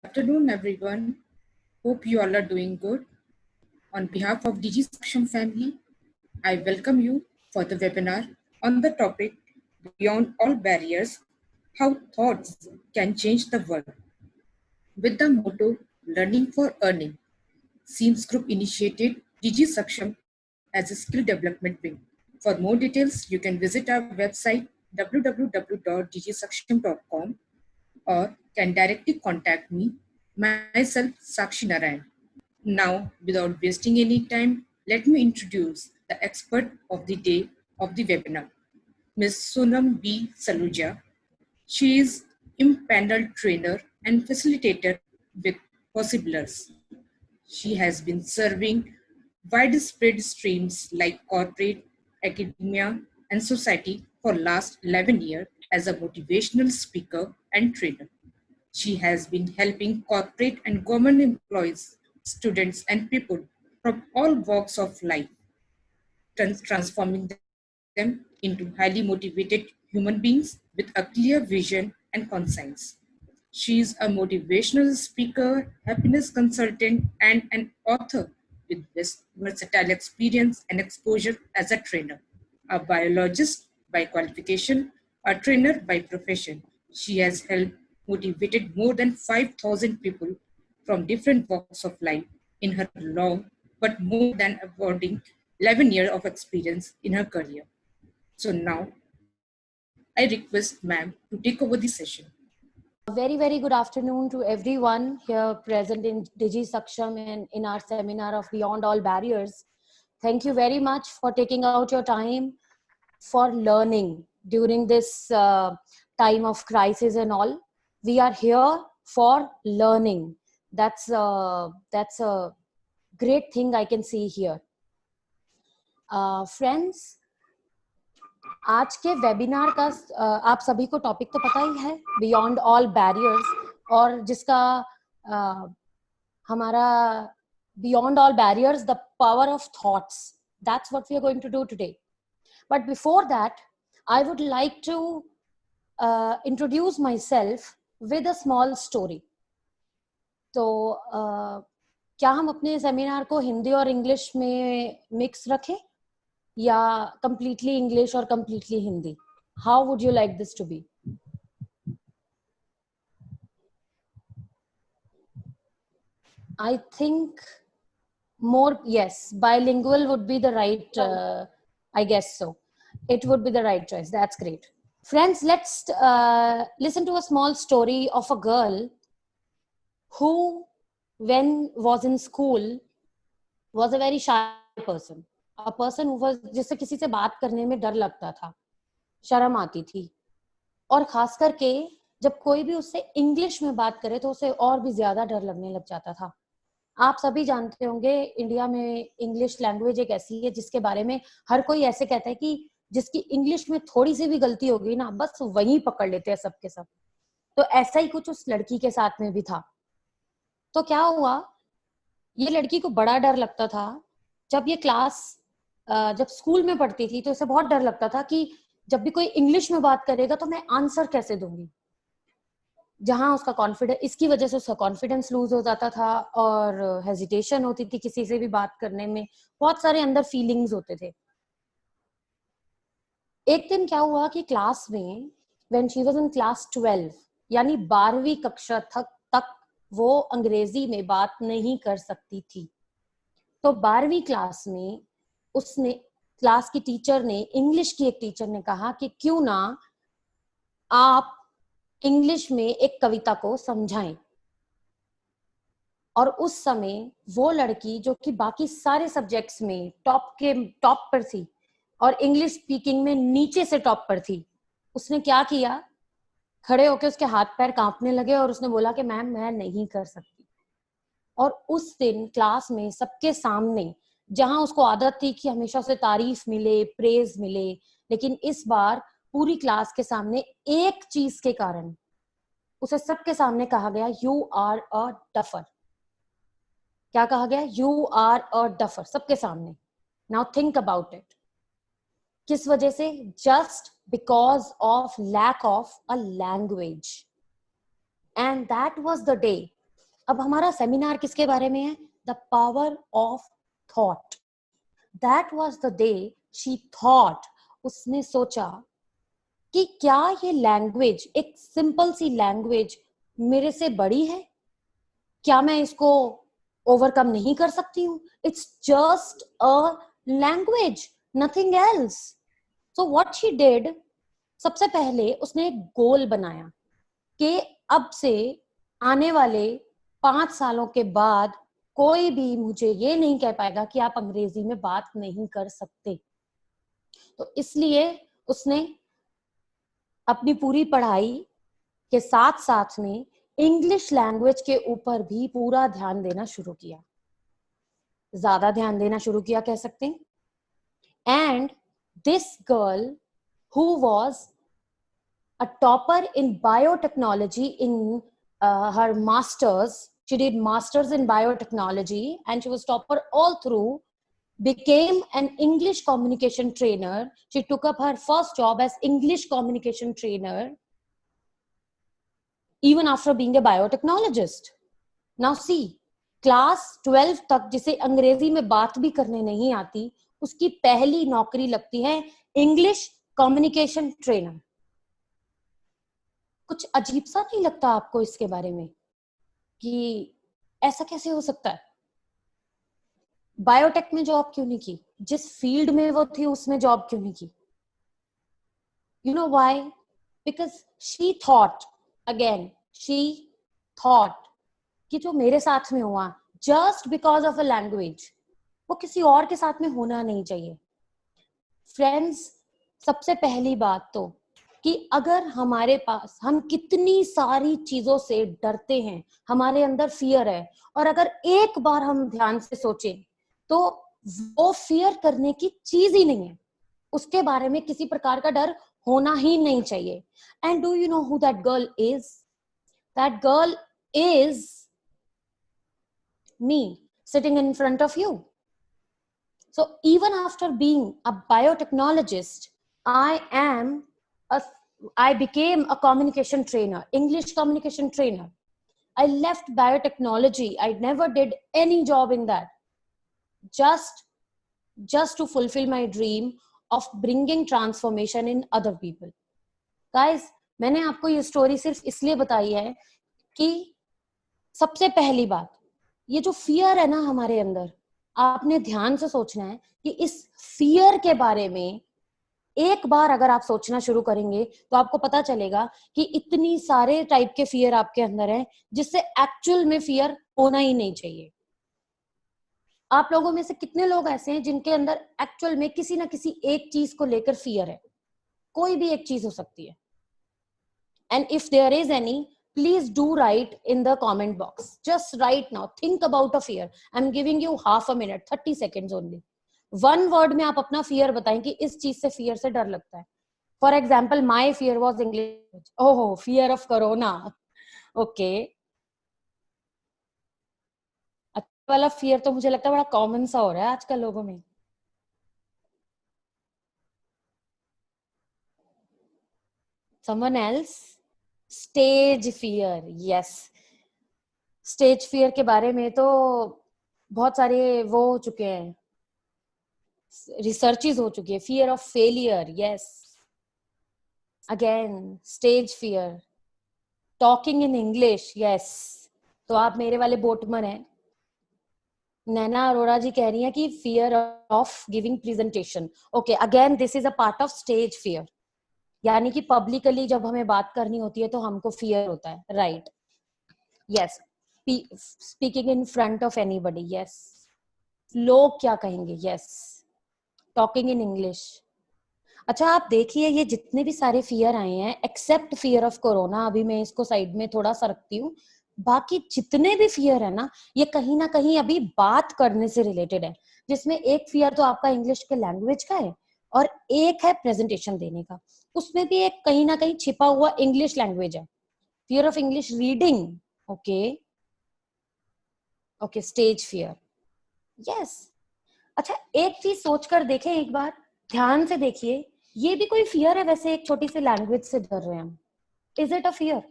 Afternoon, everyone. Hope you all are doing good. On behalf of DG Saksham family, I welcome you for the webinar on the topic Beyond All Barriers, How Thoughts Can Change the World. With the motto Learning for Earning, Seams Group initiated DG Saksham as a skill development wing. For more details, you can visit our website www.dgsaksham.com or can directly contact me, myself Sakshi Narayan. Now, without wasting any time, let me introduce the expert of the day of the webinar, Ms. Sonam B. Saluja. She is impaneled trainer and facilitator with Possiblers. She has been serving widespread streams like corporate, academia, and society for last 11 years as a motivational speaker and trainer. She has been helping corporate and government employees, students, and people from all walks of life, transforming them into highly motivated human beings with a clear vision and conscience. She is a motivational speaker, happiness consultant, and an author with versatile experience and exposure as a trainer. A biologist by qualification, a trainer by profession. She has helped motivated more than 5,000 people from different walks of life in her long but more than awarding 11 years of experience in her career. So now I request ma'am to take over the session. Very good afternoon to everyone here present in Digi Saksham and in our seminar of Beyond All Barriers. Thank you very much for taking out your time for learning during this time of crisis and all. We are here for learning. That's a great thing I can see here. Friends, आज के webinar का आप सभी को topic तो पता ही है, beyond all barriers, और जिसका हमारा beyond all barriers the power of thoughts, that's what we are going to do today. But before that I would like to introduce myself with a small story. तो क्या हम अपने seminar को हिंदी और English में mix रखें या completely English or completely Hindi? How would you like this to be? I think more, yes, bilingual would be the right, I guess so. It would be the right choice. That's great. Friends, let's listen to a small story of a girl who, when was in school, was a very shy person. A person who was, जिससे किसी से बात करने में डर लगता था, शर्म आती थी, और खास करके जब कोई भी उससे इंग्लिश में बात करे तो उसे और भी ज्यादा डर लगने लग जाता था. आप सभी जानते होंगे इंडिया में इंग्लिश लैंग्वेज एक ऐसी है जिसके बारे में हर कोई ऐसे कहता है कि जिसकी इंग्लिश में थोड़ी सी भी गलती हो गई ना, बस वहीं पकड़ लेते हैं सबके सब. तो ऐसा ही कुछ उस लड़की के साथ में भी था. तो क्या हुआ, ये लड़की को बड़ा डर लगता था. जब ये क्लास जब स्कूल में पढ़ती थी तो इसे बहुत डर लगता था कि जब भी कोई इंग्लिश में बात करेगा तो मैं आंसर कैसे दूंगी. जहां उसका कॉन्फिडेंस, इसकी वजह से उसका कॉन्फिडेंस लूज हो जाता था और हेजिटेशन होती थी किसी से भी बात करने में. बहुत सारे अंदर फीलिंग्स होते थे. एक दिन क्या हुआ कि क्लास में, when she was in class 12, यानी 12वीं कक्षा तक वो अंग्रेजी में बात नहीं कर सकती थी. तो 12वीं क्लास में उसने, क्लास की टीचर ने, इंग्लिश की एक टीचर ने कहा कि क्यों ना आप इंग्लिश में एक कविता को समझाएं. और उस समय वो लड़की जो कि बाकी सारे सब्जेक्ट्स में टॉप पर थी और इंग्लिश स्पीकिंग में नीचे से टॉप पर थी, उसने क्या किया, खड़े होकर उसके हाथ पैर कांपने लगे और उसने बोला कि मैम मैं नहीं कर सकती. और उस दिन क्लास में सबके सामने, जहां उसको आदत थी कि हमेशा उसे तारीफ मिले, प्रेज मिले, लेकिन इस बार पूरी क्लास के सामने एक चीज के कारण उसे सबके सामने कहा गया, यू आर अ डफर. क्या कहा गया? यू आर अ डफर, सबके सामने. Now think about it. किस वजह से? Just because of lack of a language. And that was the day अब हमारा सेमिनार किसके बारे में है? The power of thought. That was the day she thought. उसने सोचा कि क्या ये लैंग्वेज, एक सिंपल सी लैंग्वेज, मेरे से बड़ी है? क्या मैं इसको ओवरकम नहीं कर सकती हूँ? It's just a language, nothing else. So what she did, सबसे पहले उसने एक गोल बनाया कि अब से आने वाले 5 सालों के बाद कोई भी मुझे ये नहीं कह पाएगा कि आप अंग्रेजी में बात नहीं कर सकते. तो इसलिए उसने अपनी पूरी पढ़ाई के साथ साथ में इंग्लिश लैंग्वेज के ऊपर भी पूरा ध्यान देना शुरू किया, ज्यादा ध्यान देना शुरू किया कह सकते हैं. And this girl who was a topper in biotechnology in her masters. She did masters in biotechnology and she was topper all through, became an English communication trainer. She took up her first job as English communication trainer even after being a biotechnologist. Now see, class 12 तक जिसे अंग्रेजी में बात भी करने नहीं आती, उसकी पहली नौकरी लगती है इंग्लिश कम्युनिकेशन ट्रेनर. कुछ अजीब सा नहीं लगता आपको इसके बारे में कि ऐसा कैसे हो सकता है? बायोटेक में जॉब क्यों नहीं की? जिस फील्ड में वो थी उसमें जॉब क्यों नहीं की? You know why? Because she thought, again she thought कि जो मेरे साथ में हुआ just because of a language, वो किसी और के साथ में होना नहीं चाहिए. फ्रेंड्स, सबसे पहली बात तो कि अगर हमारे पास, हम कितनी सारी चीजों से डरते हैं, हमारे अंदर फियर है, और अगर एक बार हम ध्यान से सोचें तो वो फियर करने की चीज ही नहीं है, उसके बारे में किसी प्रकार का डर होना ही नहीं चाहिए. And do you know who that girl is? That girl is me, sitting in front of you. So even after being a biotechnologist, I I became a communication trainer, English communication trainer. I left biotechnology. I never did any job in that. Just just to fulfill my dream of bringing transformation in other people. Guys, मैंने आपको ये story सिर्फ इसलिए बताई है कि सबसे पहली बात, ये जो फियर है ना हमारे अंदर, आपने ध्यान से सोचना है कि इस फियर के बारे में एक बार अगर आप सोचना शुरू करेंगे तो आपको पता चलेगा कि इतनी सारे टाइप के फियर आपके अंदर हैं जिससे एक्चुअल में फियर होना ही नहीं चाहिए. आप लोगों में से कितने लोग ऐसे हैं जिनके अंदर एक्चुअल में किसी ना किसी एक चीज को लेकर फियर है? कोई भी एक चीज हो सकती है. And if there is any, please do write in the comment box. Just right now, think about a fear. I'm giving you half a minute, 30 seconds only. One word में आप अपना fear बताएं कि इस चीज से fear से डर लगता है. For example, my fear was English. Oh, fear of corona. Okay. अच्छा वाला fear तो मुझे लगता है बड़ा common सा हो रहा है आजकल लोगों में. Someone else? Stage fear. Yes. Stage fear के बारे में तो बहुत सारे वो हो चुके हैं, रिसर्चेस हो चुकी है. Fear of failure, yes. Again stage fear. Talking in English, yes. तो आप मेरे वाले बोटमन हैं. नैना अरोड़ा जी कह रही हैं कि fear of giving presentation. Okay, again this is a part of stage fear. यानी कि पब्लिकली जब हमें बात करनी होती है तो हमको फियर होता है, right? Yes. Speaking in front of anybody, yes. लोग क्या कहेंगे, यस. Talking in English. अच्छा, आप देखिए ये जितने भी सारे फियर आए हैं, एक्सेप्ट फियर ऑफ कोरोना, अभी मैं इसको साइड में थोड़ा सा रखती हूँ, बाकी जितने भी फियर है ना, ये कहीं ना कहीं अभी बात करने से रिलेटेड है. जिसमें एक फियर तो आपका इंग्लिश के लैंग्वेज का है और एक है प्रेजेंटेशन देने का. उसमें भी एक कहीं ना कहीं छिपा हुआ इंग्लिश लैंग्वेज है. Fear of English reading. Okay. Okay, stage fear, yes. अच्छा, एक चीज सोचकर देखें एक बार, ध्यान से देखिए, ये भी कोई फियर है वैसे? एक छोटी सी लैंग्वेज से डर रहे हैं हम. Is it a fear?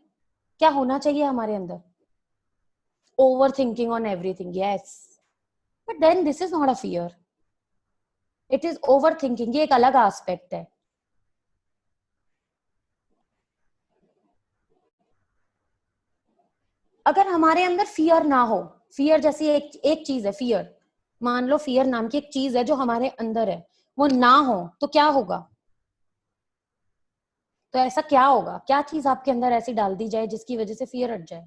क्या होना चाहिए हमारे अंदर? overthinking on everything. Yes, but then this is not a fear, it is overthinking. ये एक अलग aspect है. अगर हमारे अंदर फियर ना हो, फियर जैसी एक चीज है, फियर, मान लो फियर नाम की एक चीज है जो हमारे अंदर है, वो ना हो तो क्या होगा? तो ऐसा क्या होगा, क्या चीज आपके अंदर ऐसी डाल दी जाए जिसकी वजह से फियर हट जाए?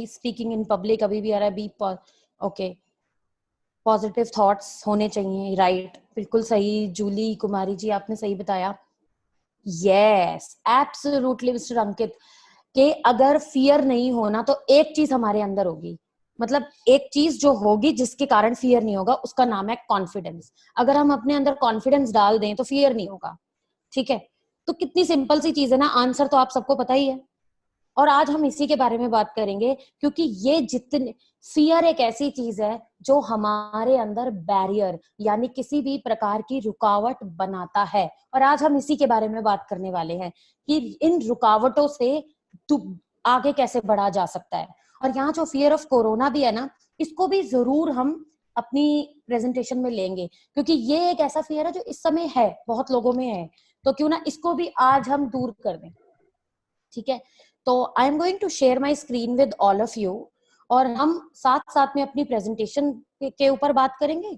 स्पीकिंग इन पब्लिक अभी भी आ रहा है, बी ओके, पॉजिटिव थॉट्स होने चाहिए, राइट, बिल्कुल सही जूली कुमारी जी, आपने सही बताया. यस, एब्सोल्युटली मिस्टर अंकित, कि अगर फियर नहीं होना तो एक चीज हमारे अंदर होगी, मतलब एक चीज जो होगी जिसके कारण फियर नहीं होगा, उसका नाम है कॉन्फिडेंस. अगर हम अपने अंदर कॉन्फिडेंस डाल दें तो फियर नहीं होगा. ठीक है, तो कितनी सिंपल सी चीज है ना, आंसर तो आप सबको पता ही है. और आज हम इसी के बारे में बात करेंगे, क्योंकि ये जितने, फियर एक ऐसी चीज है जो हमारे अंदर बैरियर यानी किसी भी प्रकार की रुकावट बनाता है. और आज हम इसी के बारे में बात करने वाले हैं कि इन रुकावटों से तू आगे कैसे बढ़ा जा सकता है. और यहाँ जो फियर ऑफ कोरोना भी है ना, इसको भी जरूर हम अपनी प्रेजेंटेशन में लेंगे, क्योंकि ये एक ऐसा फियर है जो इस समय है, बहुत लोगों में है, तो क्यों ना इसको भी आज हम दूर कर दें. ठीक है, तो I am going to share my screen with all of you, और हम साथ साथ में अपनी प्रेजेंटेशन के ऊपर बात करेंगे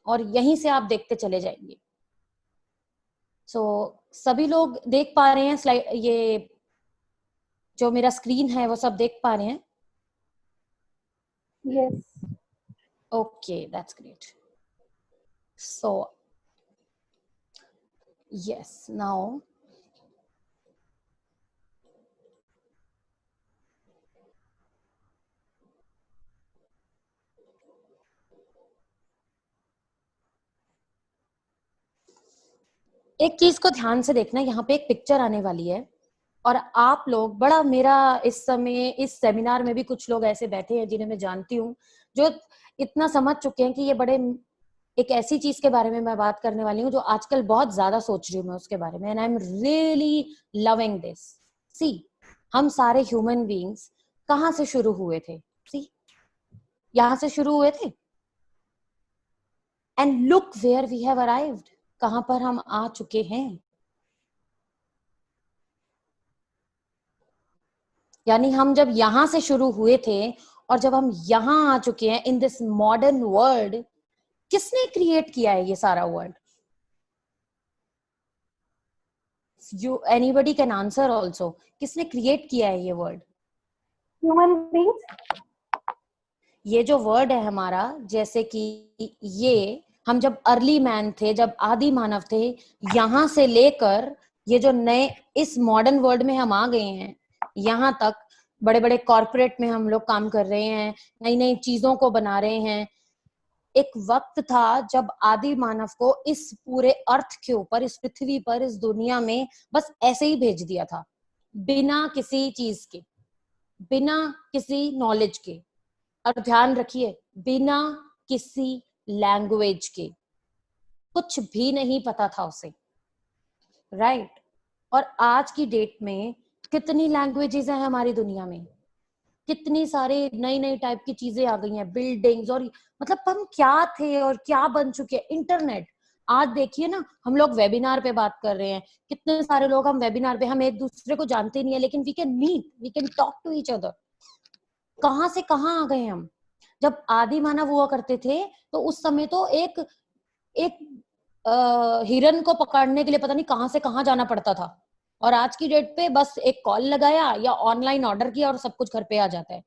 और यहीं से आप देखते चले जाएंगे. सो सभी लोग देख पा रहे हैं स्लाइड, ये जो मेरा स्क्रीन है वो सब देख पा रहे हैं? Yes. Okay, that's great. So yes, now एक चीज को ध्यान से देखना, यहाँ पे एक पिक्चर आने वाली है, और आप लोग बड़ा, मेरा इस समय इस सेमिनार में भी कुछ लोग ऐसे बैठे हैं जिन्हें मैं जानती हूँ, जो इतना समझ चुके हैं कि ये बड़े, एक ऐसी चीज के बारे में मैं बात करने वाली हूँ जो आजकल बहुत ज्यादा सोच रही हूँ मैं उसके बारे में, and I am really loving this. See, हम सारे ह्यूमन बीइंग्स कहाँ से शुरू हुए थे? सी, यहाँ से शुरू हुए थे, and look where we have arrived, कहां पर हम आ चुके हैं. यानी हम जब यहां से शुरू हुए थे और जब हम यहां आ चुके हैं इन दिस मॉडर्न वर्ल्ड, किसने क्रिएट किया है ये सारा world? You anybody can answer also, किसने क्रिएट किया है ये वर्ल्ड? Human beings. ये जो वर्ड है हमारा, जैसे कि ये, हम जब अर्ली मैन थे, जब आदि मानव थे, यहां से लेकर ये जो नए इस मॉडर्न वर्ल्ड में हम आ गए हैं, यहाँ तक बड़े बड़े कॉर्पोरेट में हम लोग काम कर रहे हैं, नई नई चीजों को बना रहे हैं. एक वक्त था जब आदि मानव को इस पूरे अर्थ के ऊपर, इस पृथ्वी पर, इस दुनिया में बस ऐसे ही भेज दिया था, बिना किसी चीज के, बिना किसी नॉलेज के. और ध्यान रखिए, बिना किसी लैंग्वेज के, कुछ भी नहीं पता था उसे, राइट. और आज की डेट में कितनी लैंग्वेजेस हैं हमारी दुनिया में, कितनी सारे नई नई टाइप की चीजें आ गई हैं, बिल्डिंग्स, और मतलब हम क्या थे और क्या बन चुके हैं. इंटरनेट, आज देखिए ना, हम लोग वेबिनार पे बात कर रहे हैं, कितने सारे लोग हम वेबिनार पे, हम एक दूसरे को जानते नहीं है, लेकिन we can meet, we can talk to each other. कहाँ से कहाँ आ गए हम. जब आदि मानव हुआ करते थे तो उस समय तो एक एक हिरन को पकड़ने के लिए पता नहीं कहाँ से कहाँ जाना पड़ता था, और आज की डेट पे बस एक कॉल लगाया या ऑनलाइन ऑर्डर किया और सब कुछ घर पे आ जाता है.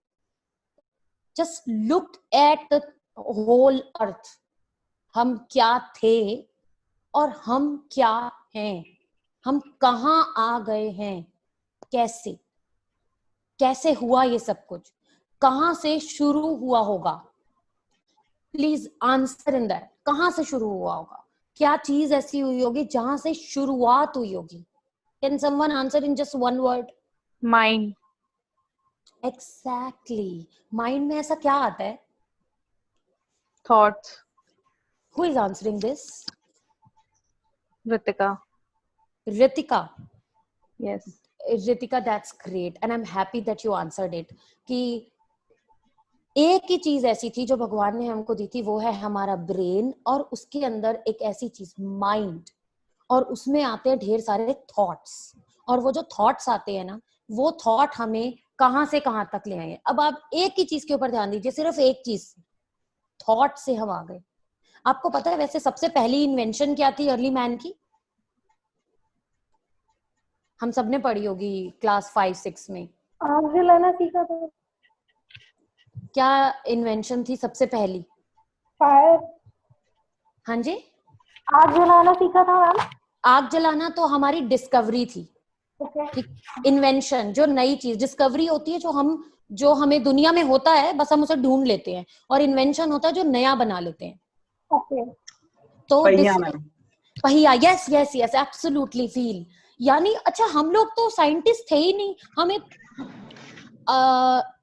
Just look at the whole earth, हम क्या थे और हम क्या हैं, हम कहाँ आ गए हैं, कैसे कैसे हुआ ये सब कुछ, कहाँ से शुरू हुआ होगा. प्लीज आंसर इन दैट, कहां से शुरू हुआ होगा, क्या चीज ऐसी हुई होगी जहां से शुरुआत हुई होगी. Can someone answer in just one word? Mind. Exactly, mind में ऐसा क्या आता है? Thoughts. Who is answering this? Ritika. Ritika. Yes. Ritika, that's great and I am happy that you answered it कि एक ही चीज ऐसी थी जो भगवान ने हमको दी थी, वो है हमारा ब्रेन, और उसके अंदर एक ऐसी चीज माइंड, और उसमें आते हैं ढेर सारे थॉट्स, और वो जो थॉट्स आते हैं ना, वो थॉट हमें कहां से कहां तक ले आए। अब आप एक ही चीज के ऊपर ध्यान दीजिए, सिर्फ एक चीज, थॉट से हम आ गए। आपको पता है वैसे सबसे पहली इन्वेंशन क्या थी अर्ली मैन की? हम सबने पढ़ी होगी क्लास 5-6 में। आग जलाना सीखा था। क्या इन्वेंशन थी सबसे पहली? फायर। हाँ जी, आग जलाना सीखा था मैम। आग जलाना तो हमारी डिस्कवरी थी। ओके। ठीक, इन्वेंशन जो नई चीज, डिस्कवरी होती है जो हमें दुनिया में होता है, बस हम उसे ढूंढ लेते हैं, और इन्वेंशन होता है जो नया बना लेते हैं। ओके। तो पहिया मैम। पहिया, yes yes yes, absolutely feel. यानी अच्छा, हम लोग तो साइंटिस्ट थे ही नहीं, हमें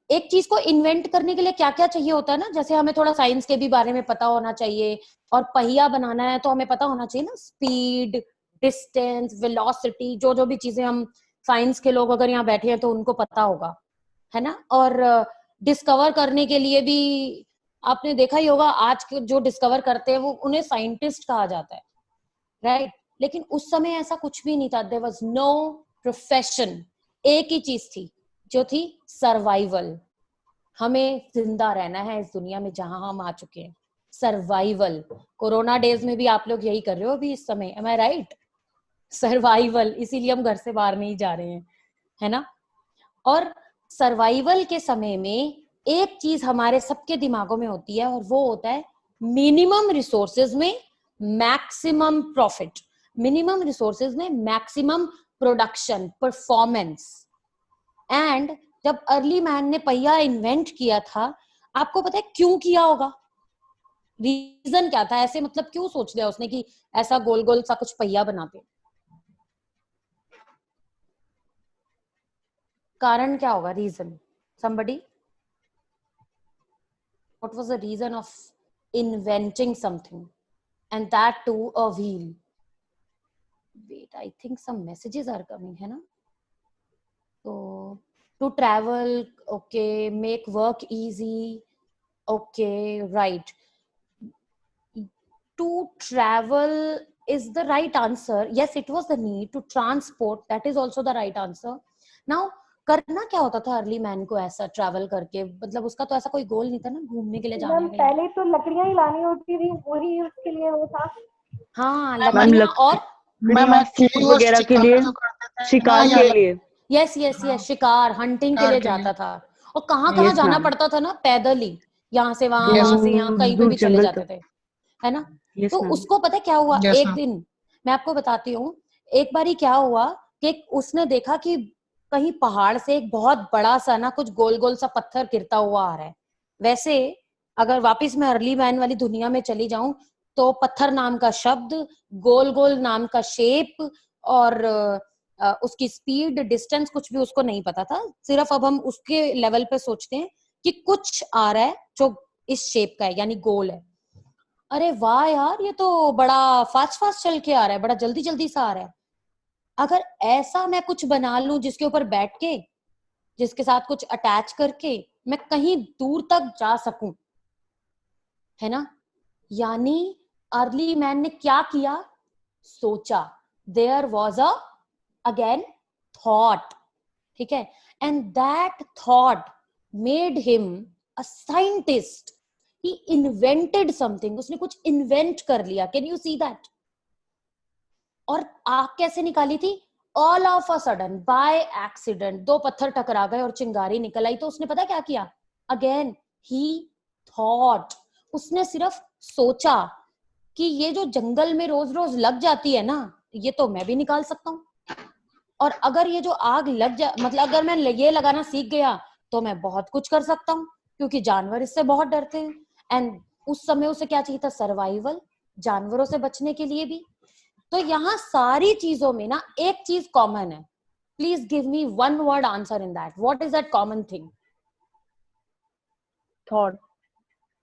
एक चीज को इन्वेंट करने के लिए क्या क्या चाहिए होता है ना, जैसे हमें थोड़ा साइंस के भी बारे में पता होना चाहिए, और पहिया बनाना है तो हमें पता होना चाहिए ना, स्पीड, डिस्टेंस, वेलोसिटी, जो जो भी चीजें हम साइंस के लोग अगर यहाँ बैठे हैं तो उनको पता होगा, है ना। और डिस्कवर करने के लिए भी आपने देखा ही होगा, आज के जो डिस्कवर करते हैं वो उन्हें साइंटिस्ट कहा जाता है, राइट। लेकिन उस समय ऐसा कुछ भी नहीं था, देयर वाज नो प्रोफेशन, एक ही चीज थी जो थी सर्वाइवल। हमें जिंदा रहना है इस दुनिया में जहां हम आ चुके हैं, सर्वाइवल। कोरोना डेज में भी आप लोग यही कर रहे हो अभी इस समय, एम आई राइट? सर्वाइवल, इसीलिए हम घर से बाहर नहीं जा रहे हैं, है ना। और सर्वाइवल के समय में एक चीज हमारे सबके दिमागों में होती है, और वो होता है मिनिमम रिसोर्सेज में मैक्सिमम प्रॉफिट, मिनिमम रिसोर्सेज में मैक्सिमम प्रोडक्शन, परफॉर्मेंस। एंड जब अर्ली मैन ने पहिया इन्वेंट किया था, आपको पता है क्यों किया होगा? रीजन क्या था ऐसे, मतलब क्यों सोच लिया उसने कि ऐसा गोल गोल सा कुछ पहिया बनाते? कारण क्या होगा, reason? somebody, what was the reason of inventing something, and that too a wheel? Wait, I think some messages are coming, है ना। so to travel, okay, make work easy, okay, right. To travel is the right answer. Yes, it was the need to transport, that is also the right answer. Now करना क्या होता था early man को ऐसा travel करके, मतलब उसका तो ऐसा कोई गोल नहीं था ना घूमने के लिए जाने मैम के लिए। पहले तो लकड़ियां ही लानी होती थी, वही उसके लिए वो था। हाँ, मैम लकड़ियां और मैम फूड वगैरह के लिए, शिकार के लिए। यस यस यस, शिकार, हंटिंग के लिए जाता था। और कहाँ कहाँ यस जाना मैम। पड़ता था ना, पैदल ही, यहाँ से वहां, Yes, वहां से यहाँ, कहीं पे दूर भी चले जंगल जाते तक। थे, है ना। यस तो मैम। उसको पता है क्या हुआ, एक दिन मैं आपको बताती हूँ। एक बारी क्या हुआ कि उसने देखा कि कहीं पहाड़ से एक बहुत बड़ा सा ना कुछ गोल गोल सा पत्थर गिरता हुआ आ रहा है। वैसे अगर वापस मैं अर्ली मैन वाली दुनिया में चली जाऊं, तो पत्थर नाम का शब्द, गोल गोल नाम का शेप, और उसकी स्पीड, डिस्टेंस, कुछ भी उसको नहीं पता था। सिर्फ अब हम उसके लेवल पे सोचते हैं कि कुछ आ रहा है जो इस शेप का है, यानी गोल है। अरे वाह यार, ये तो बड़ा फास्ट फास्ट चल के आ रहा है, बड़ा जल्दी जल्दी सा आ रहा है। अगर ऐसा मैं कुछ बना लूं जिसके ऊपर बैठ के, जिसके साथ कुछ अटैच करके मैं कहीं दूर तक जा सकूं, है ना। यानी अर्ली मैन ने क्या किया, सोचा। There was a again thought, ठीक है, and that thought made him a scientist. He invented something, उसने कुछ इन्वेंट कर लिया। Can you see that? और आग कैसे निकाली थी? All of a sudden, by accident, दो पत्थर टकरा गए और चिंगारी निकल आई। तो उसने पता क्या किया, अगेन ही थॉट, उसने सिर्फ सोचा कि ये जो जंगल में रोज रोज लग जाती है ना, ये तो मैं भी निकाल सकता हूँ। और अगर ये जो आग लग जा, मतलब अगर मैं ये लगाना सीख गया तो मैं बहुत कुछ कर सकता हूँ, क्योंकि जानवर इससे बहुत डरते हैं। एंड उस समय उसे क्या चाहिए था, सर्वाइवल, जानवरों से बचने के लिए भी। तो यहाँ सारी चीजों में ना एक चीज कॉमन है। Please give me one word answer in that, what is that common thing? Thought.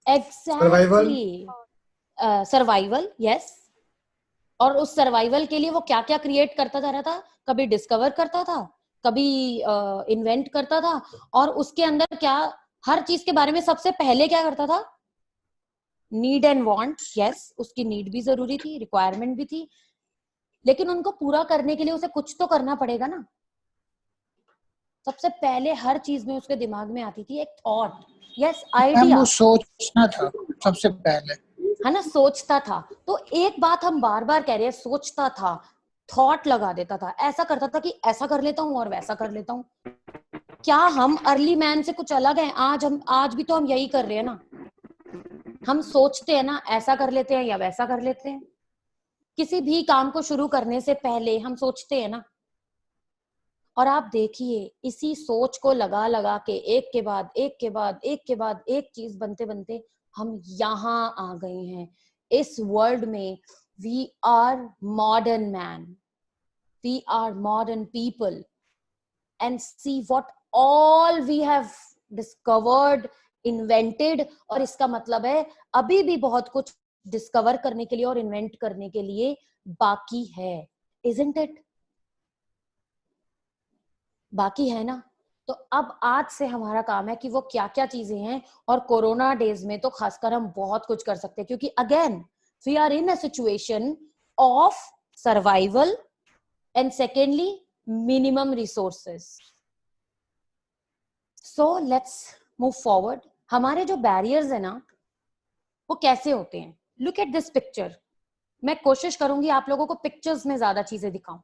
Exactly, survival, yes. और उस सर्वाइवल के लिए वो क्या क्या क्रिएट करता जा रहा था, कभी डिस्कवर करता था, कभी इन्वेंट करता था, और उसके अंदर क्या, हर चीज के बारे में सबसे पहले क्या करता था, नीड एंड वांट, यस उसकी नीड भी जरूरी थी, रिक्वायरमेंट भी थी, लेकिन उनको पूरा करने के लिए उसे कुछ तो करना पड़ेगा ना। सबसे पहले हर चीज में उसके दिमाग में आती थी एक थॉट, यस मैम आइडिया, वो सोचना था सबसे पहले। है ना, सोचता था। तो एक बात हम बार बार कह रहे हैं, सोचता था, थॉट लगा देता था, ऐसा करता था कि ऐसा कर लेता हूँ और वैसा कर लेता हूँ। क्या हम अर्ली मैन से कुछ अलग हैं? आज भी तो हम यही कर रहे हैं ना। हम सोचते हैं ना, ऐसा कर लेते हैं या वैसा कर लेते हैं। किसी भी काम को शुरू करने से पहले हम सोचते हैं ना। और आप देखिए, इसी सोच को लगा लगा के एक के बाद एक के बाद एक के बाद एक चीज बनते बनते हम यहाँ आ गए हैं इस वर्ल्ड में। We are modern man, we are modern people, and see what all we have discovered, invented. और इसका मतलब है अभी भी बहुत कुछ डिस्कवर करने के लिए और इन्वेंट करने के लिए बाकी है, इजंट इट? बाकी है ना। तो अब आज से हमारा काम है कि वो क्या क्या चीजें हैं, और कोरोना डेज में तो खासकर हम बहुत कुछ कर सकते हैं, क्योंकि again we are in a situation of survival and secondly minimum resources. So let's move forward. हमारे जो बैरियर्स है ना, वो कैसे होते हैं? Look at this picture. मैं कोशिश करूंगी आप लोगों को पिक्चर्स में ज्यादा चीजें दिखाऊं।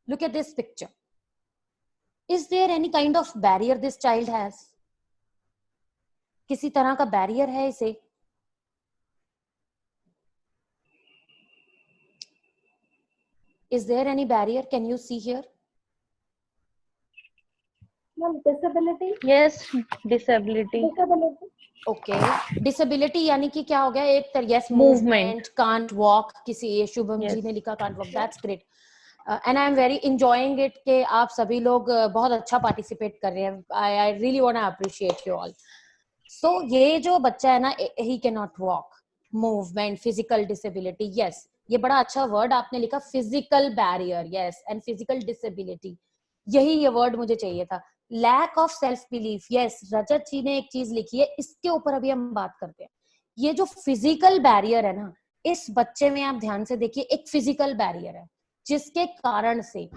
Look at this picture. Is there any kind of barrier this child has? किसी तरह का बैरियर है इसे? Is there any barrier? Can you see here? Ma'am disability, Yes, disability. Disability Okay. Disability यानी कि क्या हो गया? एक तरह, yes, Movement. movement, can't walk. किसी ये शुभम जी Yes. ने लिखा can't walk. That's great. And I am very enjoying it कि आप सभी लोग बहुत अच्छा participate कर रहे हैं. I really want to appreciate you all. So ये जो बच्चा है ना, he cannot walk, movement, physical disability, yes, ये बड़ा अच्छा वर्ड आपने लिखा, physical barrier, yes, and physical disability, यही ये वर्ड मुझे चाहिए था। Lack of self belief, yes, Rajat ji ने एक चीज लिखी है, इसके ऊपर अभी हम बात करते हैं। ये जो फिजिकल बैरियर है ना, इस बच्चे में आप ध्यान से देखिए, एक फिजिकल बैरियर है जिसके कारण से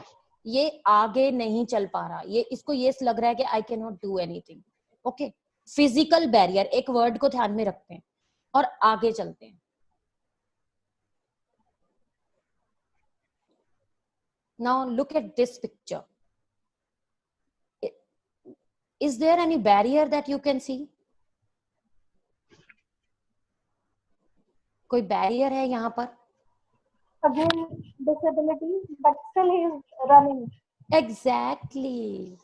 ये आगे नहीं चल पा रहा, ये इसको ये लग रहा है कि I can not do anything. Okay, physical barrier, एक वर्ड को ध्यान में रखते हैं और आगे चलते हैं। Now look at this picture. Is there any barrier that you can see? कोई बैरियर है यहाँ पर? Again disability but still he is running. Exactly.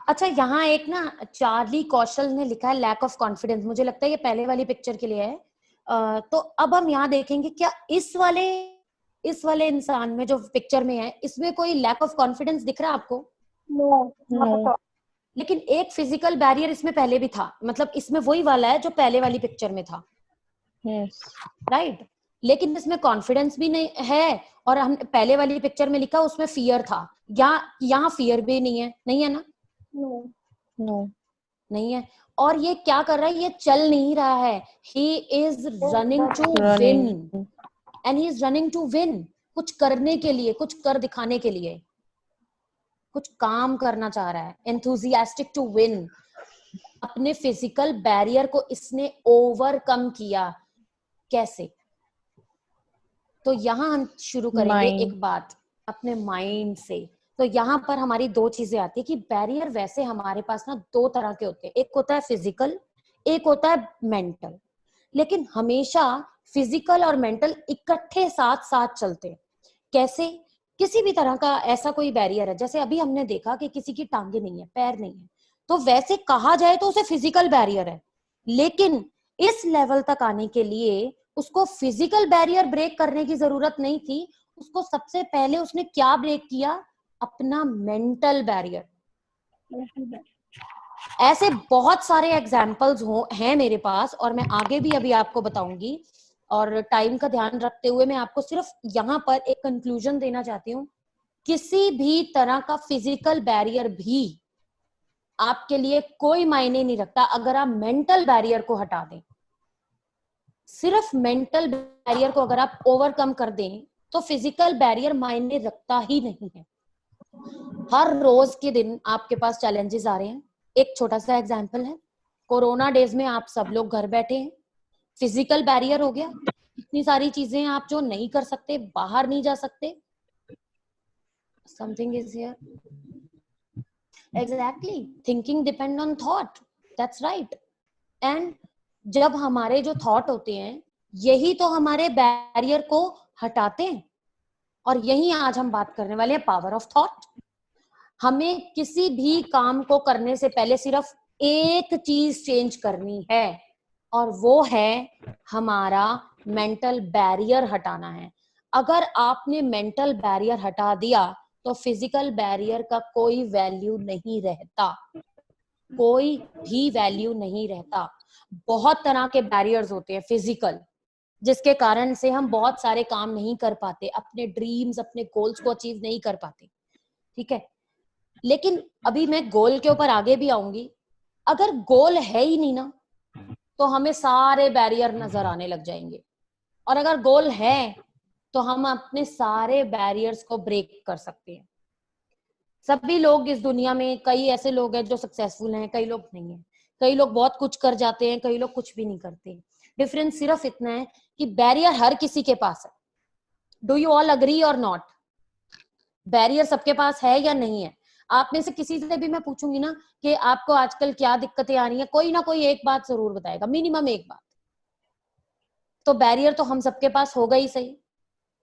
अच्छा, यहाँ एक ना चार्ली कौशल ने लिखा है लैक ऑफ कॉन्फिडेंस, मुझे लगता है ये पहले वाली पिक्चर के लिए है। तो अब हम यहाँ देखेंगे, क्या इस वाले इंसान में जो पिक्चर में है, इसमें कोई लैक ऑफ कॉन्फिडेंस दिख रहा है आपको? No, No. लेकिन एक फिजिकल बैरियर इसमें पहले भी था, मतलब इसमें वही वाला है जो पहले वाली पिक्चर में था, Yes. राइट? लेकिन इसमें कॉन्फिडेंस भी नहीं है, और हम पहले वाली पिक्चर में लिखा उसमें फियर था, यहाँ फियर भी नहीं है, नहीं है ना? No, No. नहीं है। और ये क्या कर रहा है? ये चल नहीं रहा है, he is running to win, Running. And he is running to win, कुछ करने के लिए, कुछ कर दिखाने के लिए, कुछ काम करना चाह रहा है, एंथुजियास्टिक टू विन। अपने फिजिकल बैरियर को इसने ओवरकम किया, कैसे? तो यहाँ हम शुरू करेंगे Mind. एक बात अपने माइंड से। तो यहाँ पर हमारी दो चीजें आती है कि बैरियर वैसे हमारे पास ना दो तरह के होते हैं, एक होता है फिजिकल, एक होता है मेंटल। लेकिन हमेशा फिजिकल और मेंटल इकट्ठे साथ साथ चलते हैं। कैसे? किसी भी तरह का ऐसा कोई बैरियर है, जैसे अभी हमने देखा कि किसी की टांगे नहीं है, पैर नहीं है, तो वैसे कहा जाए तो उसे फिजिकल बैरियर है, लेकिन इस लेवल तक आने के लिए उसको फिजिकल बैरियर ब्रेक करने की जरूरत नहीं थी। उसको सबसे पहले उसने क्या ब्रेक किया? अपना मेंटल बैरियर। ऐसे बहुत सारे एग्जाम्पल्स हैं मेरे पास, और मैं आगे भी अभी आपको बताऊंगी, और टाइम का ध्यान रखते हुए मैं आपको सिर्फ यहाँ पर एक कंक्लूजन देना चाहती हूँ किसी भी तरह का फिजिकल बैरियर भी आपके लिए कोई मायने नहीं रखता अगर आप मेंटल बैरियर को हटा दें। सिर्फ मेंटल बैरियर को अगर आप ओवरकम कर दें तो फिजिकल बैरियर मायने रखता ही नहीं है। हर रोज के दिन आपके पास चैलेंजेस आ रहे हैं। एक छोटा सा एग्जांपल है, कोरोना डेज में आप सब लोग घर बैठे हैं, फिजिकल बैरियर हो गया, इतनी सारी चीजें आप जो नहीं कर सकते, बाहर नहीं जा सकते। Something is here, exactly, thinking depend on thought, that's right. And जब हमारे जो थॉट होते हैं यही तो हमारे बैरियर को हटाते हैं, और यही आज हम बात करने वाले हैं, पावर ऑफ थॉट। हमें किसी भी काम को करने से पहले सिर्फ एक चीज चेंज करनी है, और वो है हमारा मेंटल बैरियर हटाना है। अगर आपने मेंटल बैरियर हटा दिया तो फिजिकल बैरियर का कोई वैल्यू नहीं रहता, कोई भी वैल्यू नहीं रहता। बहुत तरह के बैरियर्स होते हैं फिजिकल, जिसके कारण से हम बहुत सारे काम नहीं कर पाते, अपने ड्रीम्स, अपने गोल्स को अचीव नहीं कर पाते, ठीक है। लेकिन अभी मैं गोल के ऊपर आगे भी आऊंगी। अगर गोल है ही नहीं ना तो हमें सारे बैरियर नजर आने लग जाएंगे, और अगर गोल है तो हम अपने सारे बैरियर्स को ब्रेक कर सकते हैं। सभी लोग इस दुनिया में, कई ऐसे लोग हैं जो सक्सेसफुल हैं, कई लोग नहीं हैं, कई लोग बहुत कुछ कर जाते हैं, कई लोग कुछ भी नहीं करते। डिफरेंस सिर्फ इतना है कि बैरियर हर किसी के पास है। डू यू ऑल अग्री और नॉट? बैरियर सबके पास है या नहीं है? आप में से किसी से भी मैं पूछूंगी ना कि आपको आजकल क्या दिक्कतें आ रही हैं, कोई ना कोई एक बात जरूर बताएगा, मिनिमम एक बात। तो बैरियर तो हम सबके पास होगा ही सही।